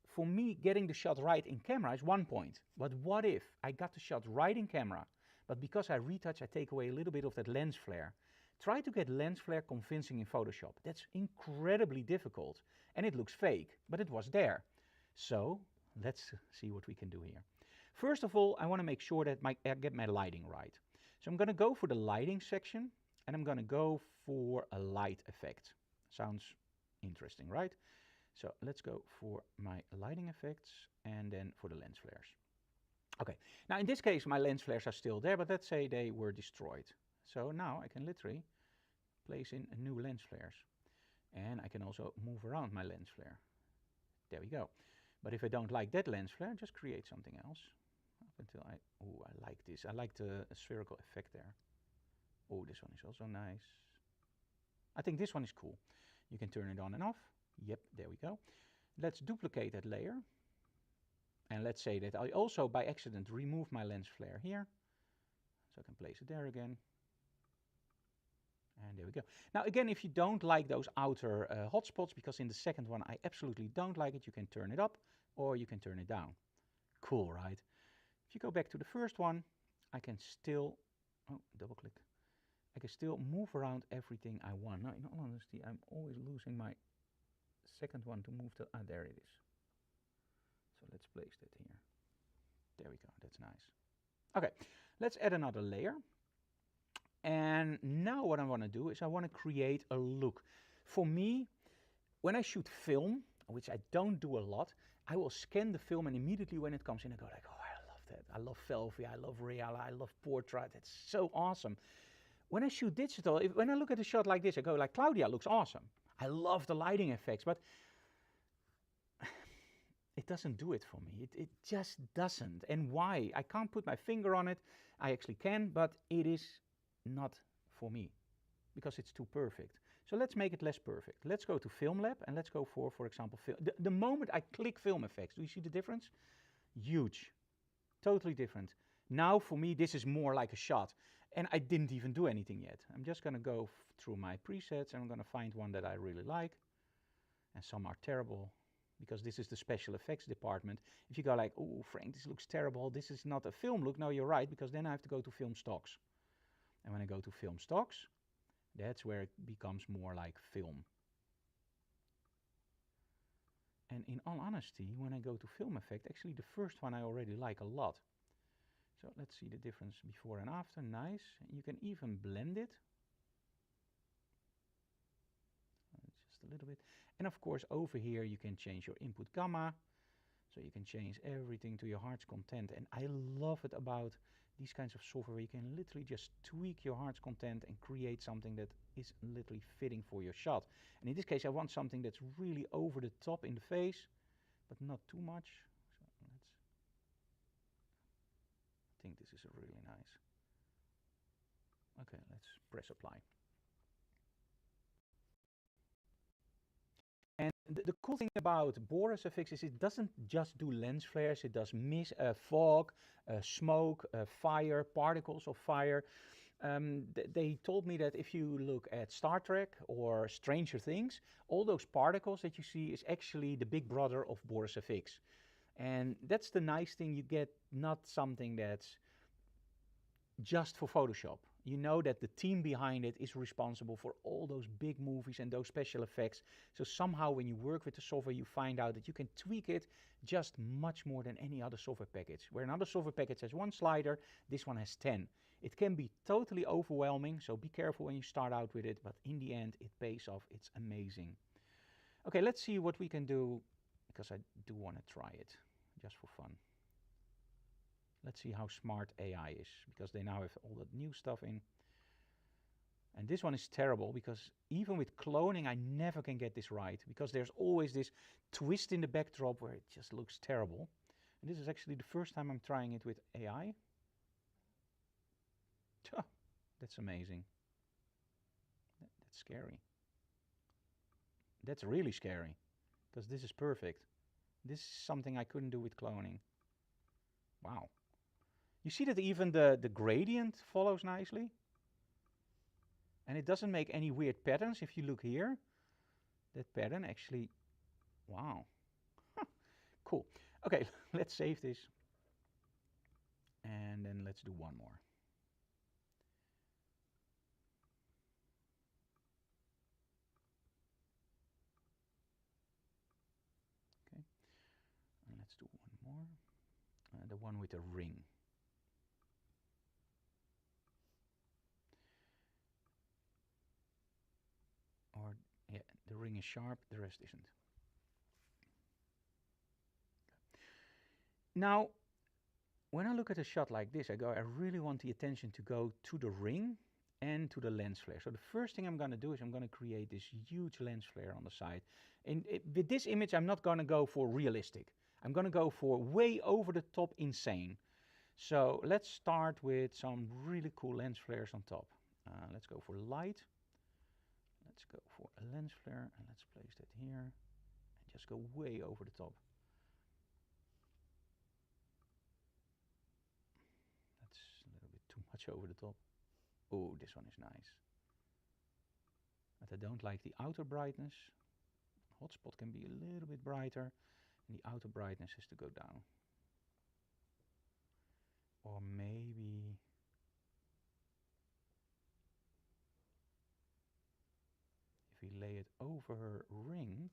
for me, getting the shot right in camera is one point. But what if I got the shot right in camera, but because I retouch, I take away a little bit of that lens flare? Try to get lens flare convincing in Photoshop. That's incredibly difficult, and it looks fake, but it was there. So let's see what we can do here. First of all, I want to make sure that I get my lighting right. So I'm going to go for the lighting section, and I'm going to go for a light effect. Sounds interesting, right? So let's go for my lighting effects, and then for the lens flares. Okay, now in this case, my lens flares are still there, but let's say they were destroyed. So now I can literally place in a new lens flares. And I can also move around my lens flare. There we go. But if I don't like that lens flare, just create something else. Up until I like this. I like the spherical effect there. Oh, this one is also nice. I think this one is cool. You can turn it on and off. Yep, there we go. Let's duplicate that layer. And let's say that I also, by accident, remove my lens flare here. So I can place it there again. And there we go. Now again, if you don't like those outer hotspots, because in the second one I absolutely don't like it, you can turn it up or you can turn it down. Cool, right? If you go back to the first one, I can still, double click. I can still move around everything I want. Now, in all honesty, I'm always losing my second one to move to, there it is. So let's place that here. There we go, that's nice. Okay, let's add another layer. And now what I want to do is I want to create a look. For me, when I shoot film, which I don't do a lot, I will scan the film and immediately when it comes in, I go like, oh, I love that. I love Velvia, I love Real, I love Portrait. It's so awesome. When I shoot digital, when I look at a shot like this, I go like, Claudia looks awesome. I love the lighting effects, but it doesn't do it for me. It just doesn't. And why? I can't put my finger on it. I actually can, but it is not for me because it's too perfect. So let's make it less perfect. Let's go to Film Lab and let's go for example, the moment I click film effects, do you see the difference? Huge, totally different. Now for me, this is more like a shot and I didn't even do anything yet. I'm just gonna go through my presets and I'm gonna find one that I really like. And some are terrible because this is the special effects department. If you go like, oh, Frank, this looks terrible. This is not a film look. No, you're right, because then I have to go to film stocks. And when I go to film stocks, that's where it becomes more like film. And in all honesty, when I go to film effect, actually the first one I already like a lot. So let's see the difference before and after. Nice. You can even blend it. Just a little bit. And of course over here you can change your input gamma. So you can change everything to your heart's content. And I love it about these kinds of software where you can literally just tweak your heart's content and create something that is literally fitting for your shot. And in this case I want something that's really over the top in the face, but not too much. So I think this is really nice. Okay, let's press apply. And the cool thing about Boris FX is it doesn't just do lens flares, it does fog, smoke, fire, particles of fire. They told me that if you look at Star Trek or Stranger Things, all those particles that you see is actually the big brother of Boris FX. And that's the nice thing, you get not something that's just for Photoshop. You know that the team behind it is responsible for all those big movies and those special effects. So somehow when you work with the software, you find out that you can tweak it just much more than any other software package. Where another software package has one slider, this one has 10. It can be totally overwhelming, so be careful when you start out with it, but in the end it pays off. It's amazing. Okay, let's see what we can do, because I do want to try it just for fun. Let's see how smart AI is, because they now have all that new stuff in. And this one is terrible, because even with cloning, I never can get this right, because there's always this twist in the backdrop where it just looks terrible. And this is actually the first time I'm trying it with AI. That's amazing. That's scary. That's really scary, because this is perfect. This is something I couldn't do with cloning. Wow. You see that even the gradient follows nicely? And it doesn't make any weird patterns. If you look here, that pattern actually, wow. Cool. Okay, let's save this. And then let's do one more. Okay, and let's do one more. The one with the ring. Or, yeah, the ring is sharp, the rest isn't. Now, when I look at a shot like this, I go, I really want the attention to go to the ring and to the lens flare. So the first thing I'm going to do is I'm going to create this huge lens flare on the side. And with this image, I'm not going to go for realistic. I'm going to go for way over the top insane. So let's start with some really cool lens flares on top. Let's go for light. Let's go for a lens flare and let's place that here and just go way over the top. That's a little bit too much over the top. Oh, this one is nice. But I don't like the outer brightness. Hotspot can be a little bit brighter and the outer brightness has to go down. Or maybe lay it over her ring.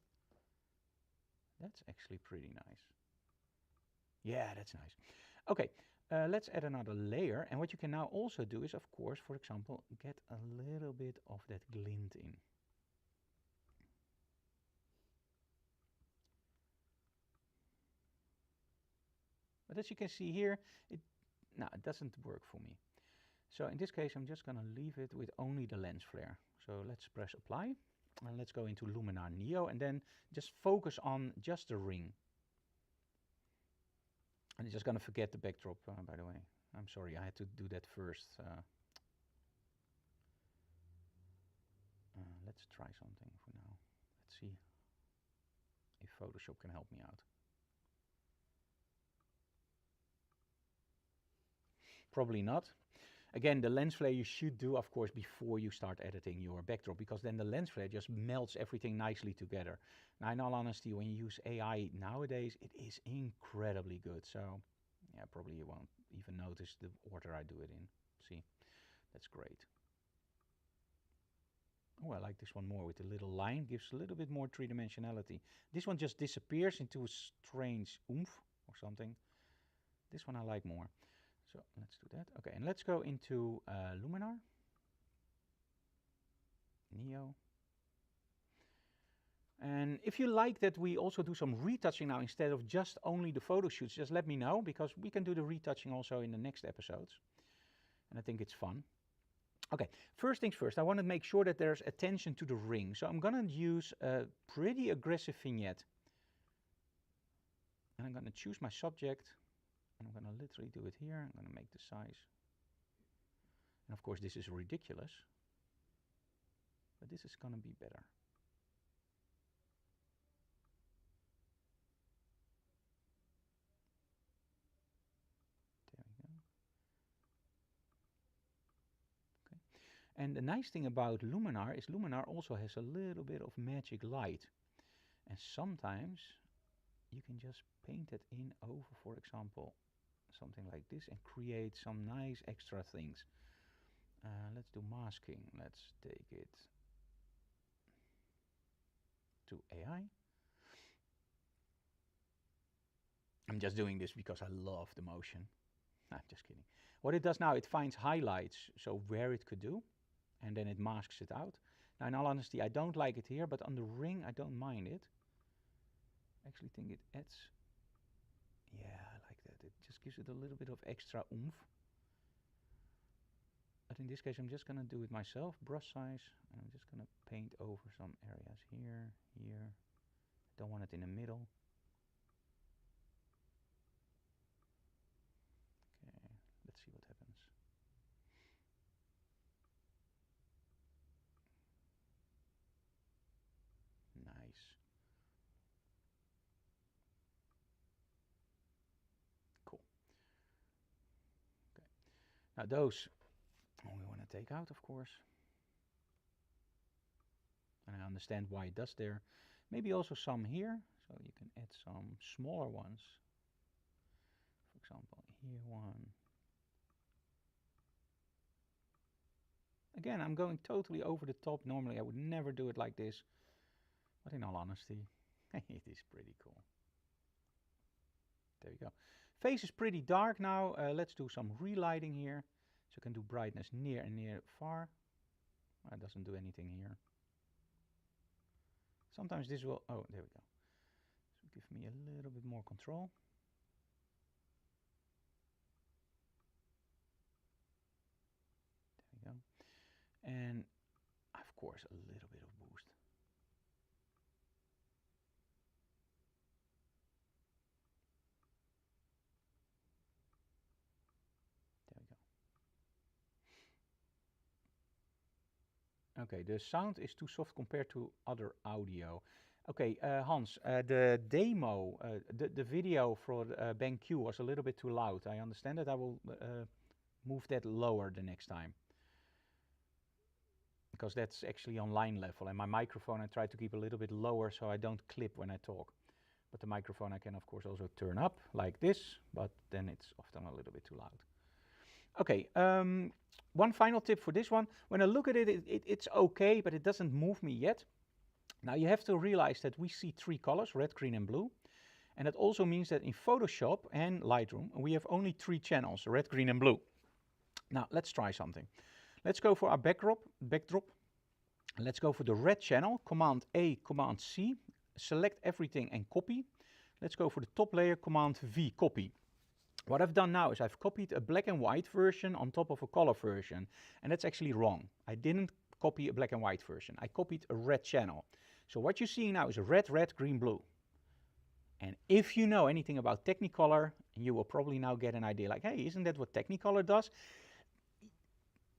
That's actually pretty nice. Yeah, that's nice. Okay, let's add another layer. And what you can now also do is, of course, for example, get a little bit of that glint in. But as you can see here, it doesn't work for me. So in this case, I'm just going to leave it with only the lens flare. So let's press apply. And let's go into Luminar Neo and then just focus on just the ring. And it's just going to forget the backdrop, by the way. I'm sorry, I had to do that first. Let's try something for now. Let's see if Photoshop can help me out. Probably not. Again, the lens flare you should do, of course, before you start editing your backdrop, because then the lens flare just melts everything nicely together. Now, in all honesty, when you use AI nowadays, it is incredibly good. So, yeah, probably you won't even notice the order I do it in. See, that's great. Oh, I like this one more with the little line. Gives a little bit more three-dimensionality. This one just disappears into a strange oomph or something. This one I like more. So let's do that. Okay, and let's go into Luminar, Neo. And if you like that we also do some retouching now instead of just only the photo shoots, just let me know, because we can do the retouching also in the next episodes. And I think it's fun. Okay, first things first, I want to make sure that there's attention to the ring. So I'm going to use a pretty aggressive vignette. And I'm going to choose my subject. And I'm going to literally do it here. I'm going to make the size. And of course, this is ridiculous. But this is going to be better. There we go. Okay. And the nice thing about Luminar is Luminar also has a little bit of magic light. And sometimes you can just paint it in over, for example, something like this and create some nice extra things. Let's do masking. Let's take it to AI. I'm just doing this because I love the motion. I'm just kidding. What it does now, it finds highlights, so where it could do, and then it masks it out. Now, in all honesty, I don't like it here, but on the ring, I don't mind it. I actually think it adds, yeah, I like that. It just gives it a little bit of extra oomph. But in this case, I'm just going to do it myself, brush size, and I'm just going to paint over some areas here, here. I don't want it in the middle. Okay, let's see what happens. Nice. Cool. Okay. Now those we want to take out, of course. And I understand why it does there. Maybe also some here, so you can add some smaller ones. For example, here one. Again, I'm going totally over the top. Normally I would never do it like this. But in all honesty, it is pretty cool. There we go. Face is pretty dark now. Let's do some relighting here. So I can do brightness near and near far. It doesn't do anything here. Sometimes this will, oh, there we go. So give me a little bit more control. There we go. And of course, a little bit of boost. There we go. Okay, the sound is too soft compared to other audio. Okay, Hans, the demo, the video for BenQ was a little bit too loud. I understand that. I will move that lower the next time, because that's actually on line level. And my microphone I try to keep a little bit lower so I don't clip when I talk. But the microphone I can of course also turn up like this, but then it's often a little bit too loud. Okay, one final tip for this one. When I look at it, it's okay, but it doesn't move me yet. Now you have to realize that we see 3 colors, red, green and blue. And that also means that in Photoshop and Lightroom, we have only 3 channels, red, green and blue. Now let's try something. Let's go for our backdrop. Let's go for the red channel, Command A, Command C, select everything and copy. Let's go for the top layer, Command V, copy. What I've done now is I've copied a black and white version on top of a color version, and that's actually wrong. I didn't copy a black and white version. I copied a red channel. So what you're seeing now is a red, red, green, blue. And if you know anything about Technicolor, you will probably now get an idea like, hey, isn't that what Technicolor does?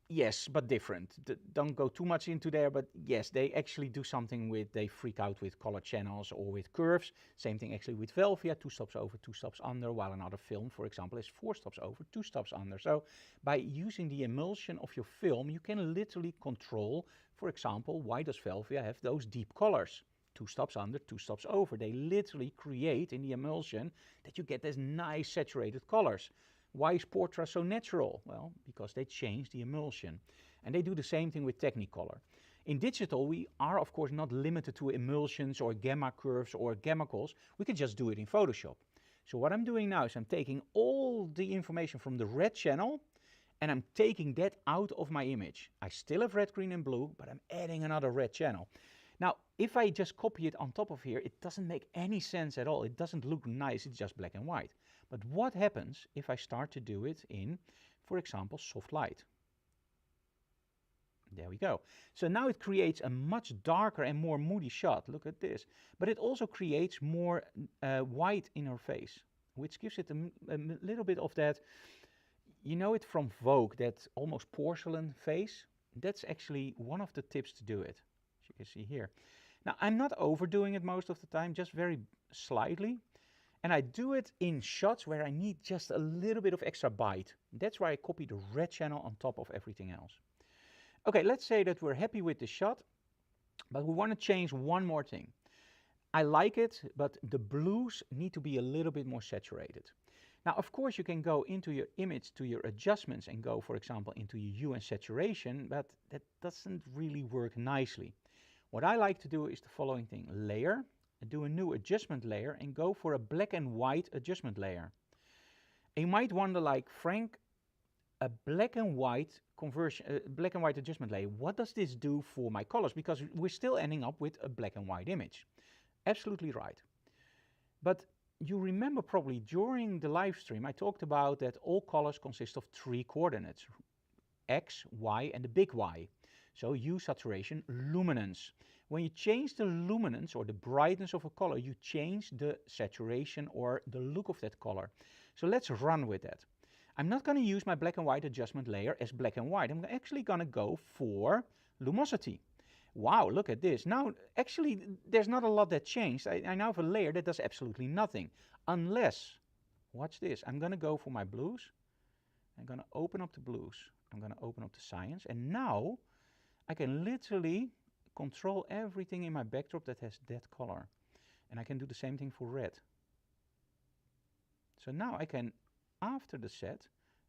Yes, but different. Don't go too much into there, but yes, they actually do something with, they freak out with color channels or with curves. Same thing actually with Velvia, 2 stops over, 2 stops under, while another film, for example, is 4 stops over, 2 stops under. So by using the emulsion of your film, you can literally control, for example, why does Velvia have those deep colors? 2 stops under, 2 stops over. They literally create in the emulsion that you get these nice saturated colors. Why is Portra so natural? Well, because they change the emulsion. And they do the same thing with Technicolor. In digital, we are of course not limited to emulsions or gamma curves or chemicals. We can just do it in Photoshop. So what I'm doing now is I'm taking all the information from the red channel and I'm taking that out of my image. I still have red, green and blue, but I'm adding another red channel. Now, if I just copy it on top of here, it doesn't make any sense at all. It doesn't look nice, it's just black and white. But what happens if I start to do it in, for example, soft light? There we go. So now it creates a much darker and more moody shot. Look at this. But it also creates more white in her face, which gives it a little bit of that, you know it from Vogue, that almost porcelain face? That's actually one of the tips to do it. As you can see here. Now, I'm not overdoing it most of the time, just very slightly. And I do it in shots where I need just a little bit of extra bite. That's why I copy the red channel on top of everything else. Okay, let's say that we're happy with the shot, but we want to change one more thing. I like it, but the blues need to be a little bit more saturated. Now, of course, you can go into your image to your adjustments and go, for example, into your hue and saturation, but that doesn't really work nicely. What I like to do is the following thing: layer, do a new adjustment layer and go for a black and white adjustment layer. And you might wonder, like, Frank, a black and white conversion, black and white adjustment layer, what does this do for my colors? Because we're still ending up with a black and white image. Absolutely right. But you remember probably during the live stream I talked about that all colors consist of 3 coordinates, X, Y and the big Y. So hue, saturation, luminance. When you change the luminance or the brightness of a color, you change the saturation or the look of that color. So let's run with that. I'm not going to use my black and white adjustment layer as black and white. I'm actually going to go for lumosity. Wow, look at this. Now, actually, there's not a lot that changed. I now have a layer that does absolutely nothing. Unless, watch this, I'm going to go for my blues. I'm going to open up the blues. I'm going to open up the cyan. And now, I can literally control everything in my backdrop that has that color. And I can do the same thing for red. So now I can, after the set,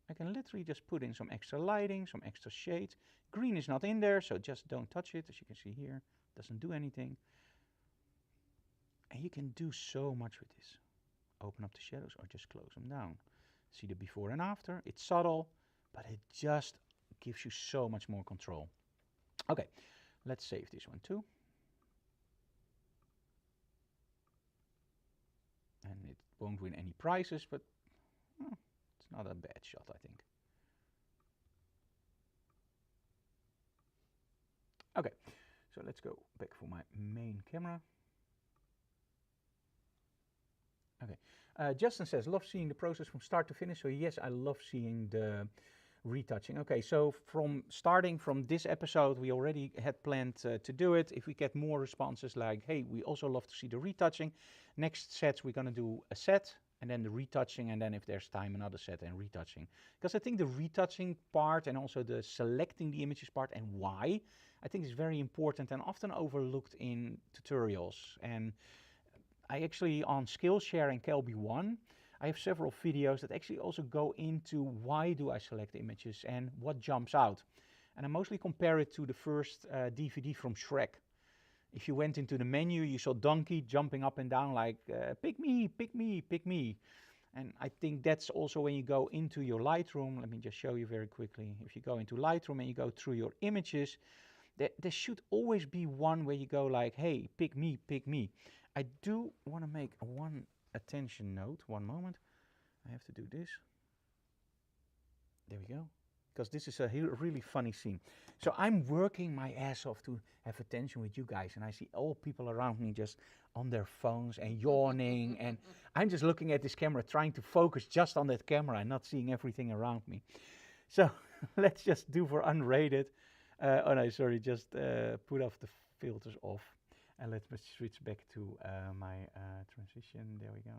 I can literally just put in some extra lighting, some extra shades. Green is not in there, so just don't touch it. As you can see here, it doesn't do anything. And you can do so much with this. Open up the shadows or just close them down. See the before and after. It's subtle, but it just gives you so much more control. Okay, let's save this one too. And it won't win any prizes, but it's not a bad shot, I think. Okay, so let's go back for my main camera. Okay, Justin says, love seeing the process from start to finish. So yes, I love seeing the retouching. Okay, so starting from this episode, we already had planned to do it. If we get more responses like, hey, we also love to see the retouching. Next sets, we're going to do a set and then the retouching, and then if there's time, another set and retouching. Because I think the retouching part and also the selecting the images part and why, I think is very important and often overlooked in tutorials. And I actually, on Skillshare and Calibite 1, I have several videos that actually also go into why do I select the images and what jumps out. And I mostly compare it to the first DVD from Shrek. If you went into the menu, you saw donkey jumping up and down like, pick me, pick me, pick me. And I think that's also when you go into your Lightroom. Let me just show you very quickly. If you go into Lightroom and you go through your images, there should always be one where you go like, hey, pick me, pick me. I do want to make one attention note. One moment. I have to do this. There we go. Because this is a really funny scene. So I'm working my ass off to have attention with you guys, and I see all people around me just on their phones and yawning, and I'm just looking at this camera trying to focus just on that camera and not seeing everything around me. So let's just do for unrated. Oh no, sorry, just put off the filters off, and let's switch back to my transition. There we go.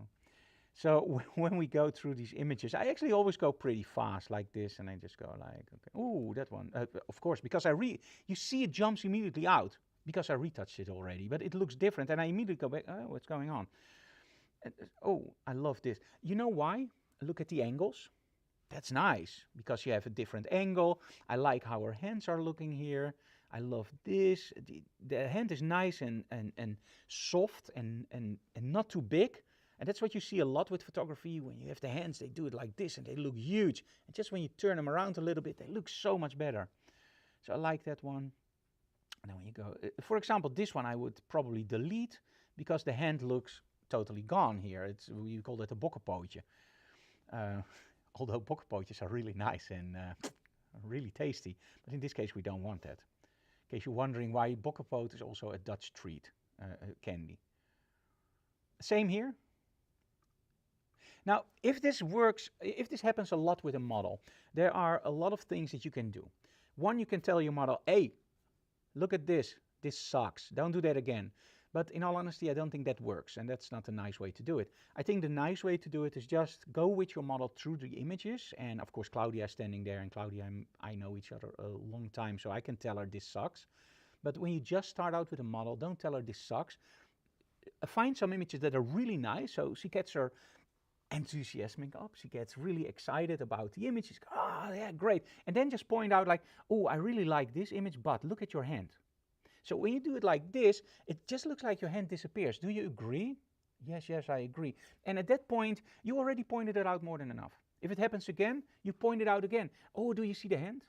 So when we go through these images, I actually always go pretty fast like this, and I just go like, okay, ooh, that one. Of course, because you see it jumps immediately out because I retouched it already, but it looks different, and I immediately go back, oh, what's going on? Oh, I love this. You know why? Look at the angles. That's nice, because you have a different angle. I like how her hands are looking here. I love this. The hand is nice and soft and not too big. And that's what you see a lot with photography. When you have the hands, they do it like this and they look huge. And just when you turn them around a little bit, they look so much better. So I like that one. And then when you go, for example, this one I would probably delete because the hand looks totally gone here. You call that a bokkenpootje. Although bokkenpootjes are really nice and really tasty. But in this case, we don't want that. In case you're wondering why bokkenpoot is also a Dutch treat, candy. Same here. Now, if this works, if this happens a lot with a model, there are a lot of things that you can do. One, you can tell your model, hey, look at this. This sucks. Don't do that again. But in all honesty, I don't think that works, and that's not a nice way to do it. I think the nice way to do it is just go with your model through the images, and of course Claudia is standing there, and Claudia and I know each other a long time, so I can tell her this sucks. But when you just start out with a model, don't tell her this sucks. Find some images that are really nice, so she gets her enthusiasm up, she gets really excited about the image, she's oh yeah, great. And then just point out like, oh, I really like this image, but look at your hand. So when you do it like this, it just looks like your hand disappears. Do you agree? Yes, yes, I agree. And at that point, you already pointed it out more than enough. If it happens again, you point it out again. Oh, do you see the hand?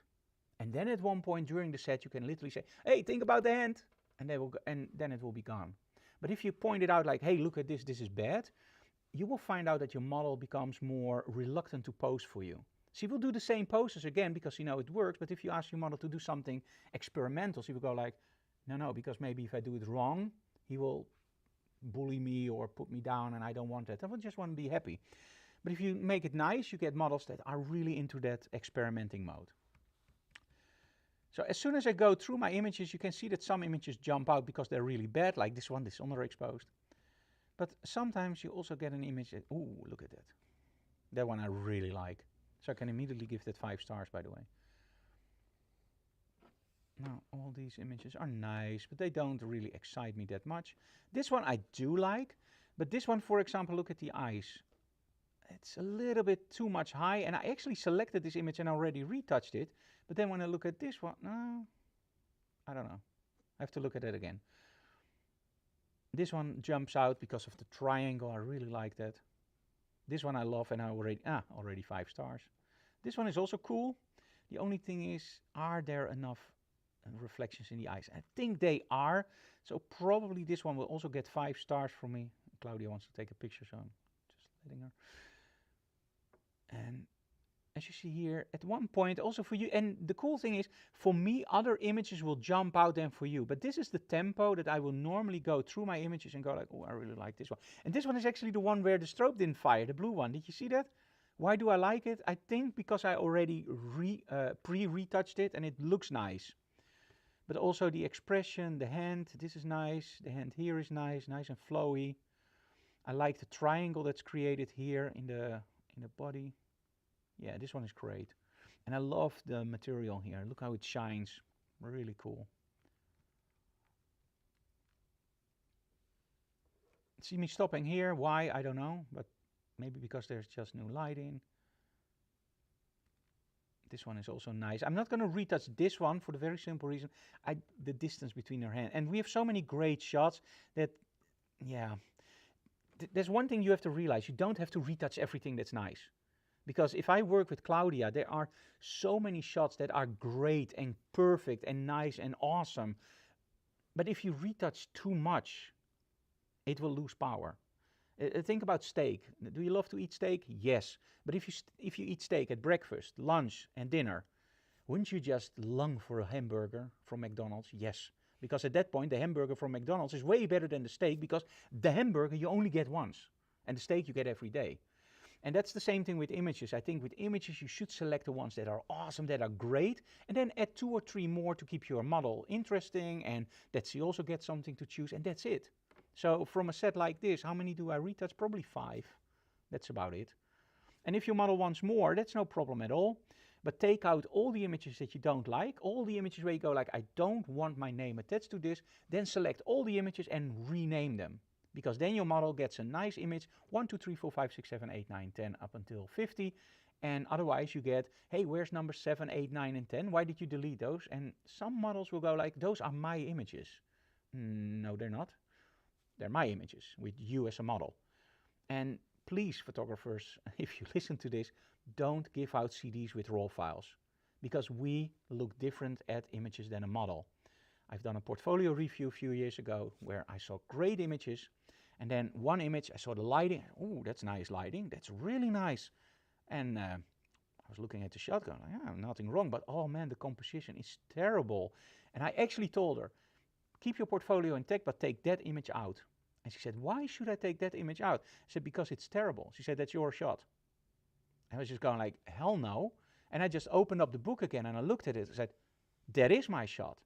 And then at one point during the set, you can literally say, hey, think about the hand. And then it will be gone. But if you point it out like, hey, look at this, this is bad, you will find out that your model becomes more reluctant to pose for you. She will do the same poses again because you know it works, but if you ask your model to do something experimental, she will go like, no, because maybe if I do it wrong, he will bully me or put me down, and I don't want that. I just want to be happy. But if you make it nice, you get models that are really into that experimenting mode. So as soon as I go through my images, you can see that some images jump out because they're really bad, like this one, this underexposed. But sometimes you also get an image that, ooh, look at that. That one I really like. So I can immediately give that 5 stars, by the way. Now, all these images are nice, but they don't really excite me that much. This one I do like, but this one, for example, look at the eyes. It's a little bit too much high, and I actually selected this image and already retouched it. But then when I look at this one, no, I don't know. I have to look at it again. This one jumps out because of the triangle. I really like that. This one I love, and I already 5 stars. This one is also cool. The only thing is, are there enough reflections in the eyes? I think they are. So probably this one will also get 5 stars from me. Claudia wants to take a picture, so I'm just letting her. And as you see here, at one point also for you, and the cool thing is, for me, other images will jump out than for you. But this is the tempo that I will normally go through my images and go like, oh, I really like this one. And this one is actually the one where the strobe didn't fire, the blue one. Did you see that? Why do I like it? I think because I already pre-retouched it and it looks nice. But also the expression, the hand, this is nice. The hand here is nice, nice and flowy. I like the triangle that's created here in the body. Yeah, this one is great. And I love the material here. Look how it shines. Really cool. See me stopping here. Why? I don't know. But maybe because there's just new lighting. This one is also nice. I'm not going to retouch this one for the very simple reason, the distance between her hand. And we have so many great shots that, yeah. There's one thing you have to realize. You don't have to retouch everything that's nice. Because if I work with Claudia, there are so many shots that are great and perfect and nice and awesome. But if you retouch too much, it will lose power. Think about steak. Do you love to eat steak? Yes. But if you eat steak at breakfast, lunch, and dinner, wouldn't you just long for a hamburger from McDonald's? Yes. Because at that point, the hamburger from McDonald's is way better than the steak, because the hamburger you only get once, and the steak you get every day. And that's the same thing with images. I think with images, you should select the ones that are awesome, that are great, and then add 2 or 3 more to keep your model interesting, and that she also gets something to choose, and that's it. So from a set like this, how many do I retouch? Probably 5. That's about it. And if your model wants more, that's no problem at all. But take out all the images that you don't like, all the images where you go like, I don't want my name attached to this, then select all the images and rename them. Because then your model gets a nice image, 1, 2, 3, 4, 5, 6, 7, 8, 9, 10, up until 50. And otherwise you get, hey, where's number 7, 8, 9, and 10? Why did you delete those? And some models will go like, those are my images. No, they're not. They're my images with you as a model. And please, photographers, if you listen to this, don't give out CDs with RAW files, because we look different at images than a model. I've done a portfolio review a few years ago where I saw great images, and then one image, I saw the lighting. Oh, that's nice lighting. That's really nice. And I was looking at the shot going, yeah, nothing wrong, but oh man, the composition is terrible. And I actually told her, keep your portfolio intact, but take that image out. And she said, why should I take that image out? I said, because it's terrible. She said, that's your shot. I was just going like, hell no. And I just opened up the book again and I looked at it and said, that is my shot.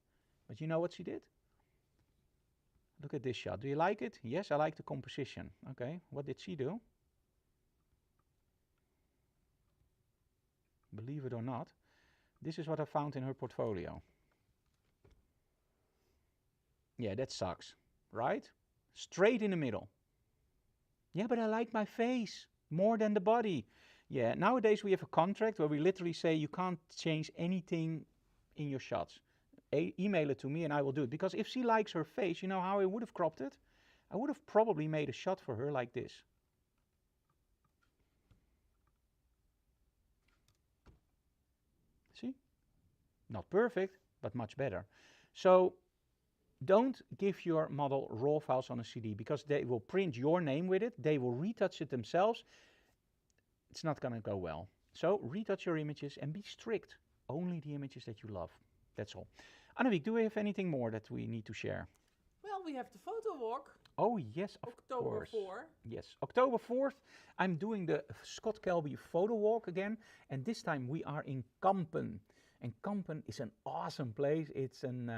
But you know what she did? Look at this shot. Do you like it? Yes, I like the composition. Okay, what did she do? Believe it or not, this is what I found in her portfolio. Yeah, that sucks, right? Straight in the middle. Yeah, but I like my face more than the body. Yeah, nowadays we have a contract where we literally say you can't change anything in your shots. Email it to me and I will do it. Because if she likes her face, you know how I would have cropped it? I would have probably made a shot for her like this. See? Not perfect, but much better. So don't give your model RAW files on a CD, because they will print your name with it. They will retouch it themselves. It's not going to go well. So retouch your images and be strict. Only the images that you love. That's all. Annemiek, do we have anything more that we need to share? Well, we have the photo walk. Oh yes, of October course. 4. Yes, October 4th. I'm doing the Scott Kelby photo walk again, and this time we are in Kampen. And Kampen is an awesome place. It's an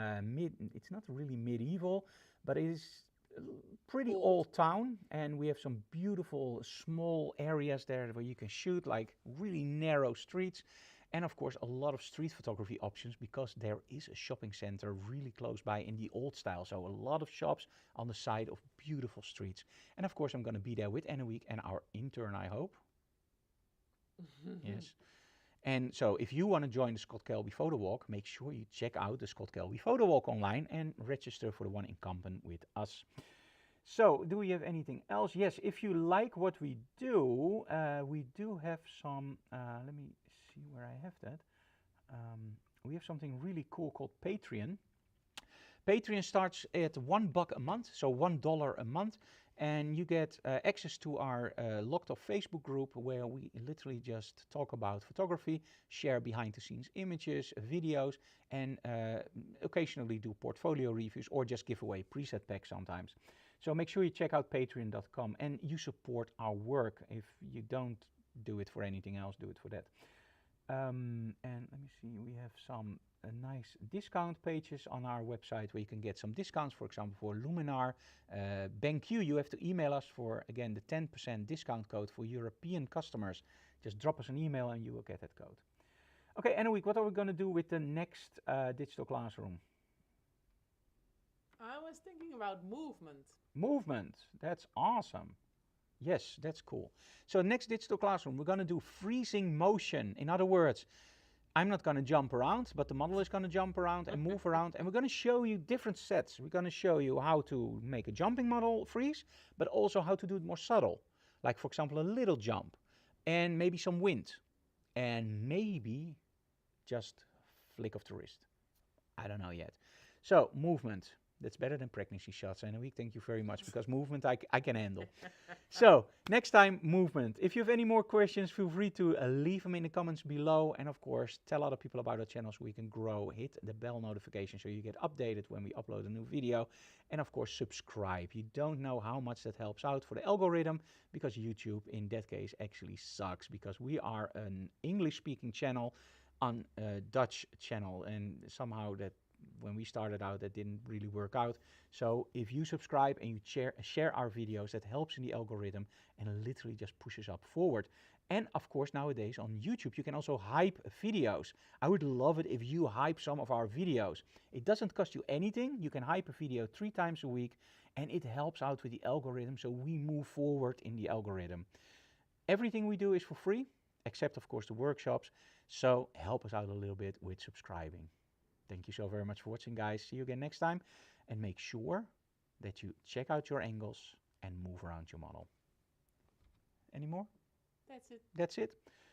it's not really medieval, but it is a pretty old town, and we have some beautiful small areas there where you can shoot, like really narrow streets. And of course, a lot of street photography options, because there is a shopping center really close by in the old style. So a lot of shops on the side of beautiful streets. And of course, I'm going to be there with Annemiek and our intern, I hope. Yes. And so if you want to join the Scott Kelby Photo Walk, make sure you check out the Scott Kelby Photo Walk online and register for the one in Kampen with us. So, do we have anything else? Yes, if you like what we do have some, let me see where I have that. We have something really cool called Patreon. Patreon starts at $1 a month, so $1 a month, and you get access to our locked off Facebook group, where we literally just talk about photography, share behind the scenes images, videos, and occasionally do portfolio reviews or just give away preset packs sometimes. So make sure you check out patreon.com and you support our work. If you don't do it for anything else, do it for that. And let me see, we have some nice discount pages on our website where you can get some discounts, for example, for Luminar, BenQ. You have to email us for, again, the 10% discount code for European customers. Just drop us an email and you will get that code. Okay, Annemiek, what are we going to do with the next digital classroom? I was thinking about movement. Movement, that's awesome. Yes, that's cool. So next digital classroom, we're going to do freezing motion. In other words, I'm not going to jump around, but the model is going to jump around and move around, and we're going to show you different sets. We're going to show you how to make a jumping model freeze, but also how to do it more subtle. Like, for example, a little jump, and maybe some wind, and maybe just flick of the wrist. I don't know yet. So, movement. That's better than pregnancy shots, and we thank you very much, because movement I can handle. So, next time, movement. If you have any more questions, feel free to leave them in the comments below. And of course, tell other people about our channel so we can grow. Hit the bell notification so you get updated when we upload a new video. And of course, subscribe. You don't know how much that helps out for the algorithm, because YouTube, in that case, actually sucks, because we are an English-speaking channel on a Dutch channel. And somehow that, when we started out, that didn't really work out. So if you subscribe and you share our videos, that helps in the algorithm and literally just pushes up forward. And of course, nowadays on YouTube, you can also hype videos. I would love it if you hype some of our videos. It doesn't cost you anything. You can hype a video 3 times a week, and it helps out with the algorithm, so we move forward in the algorithm. Everything we do is for free, except of course the workshops. So help us out a little bit with subscribing. Thank you so very much for watching, guys. See you again next time. And make sure that you check out your angles and move around your model. Any more? That's it. That's it.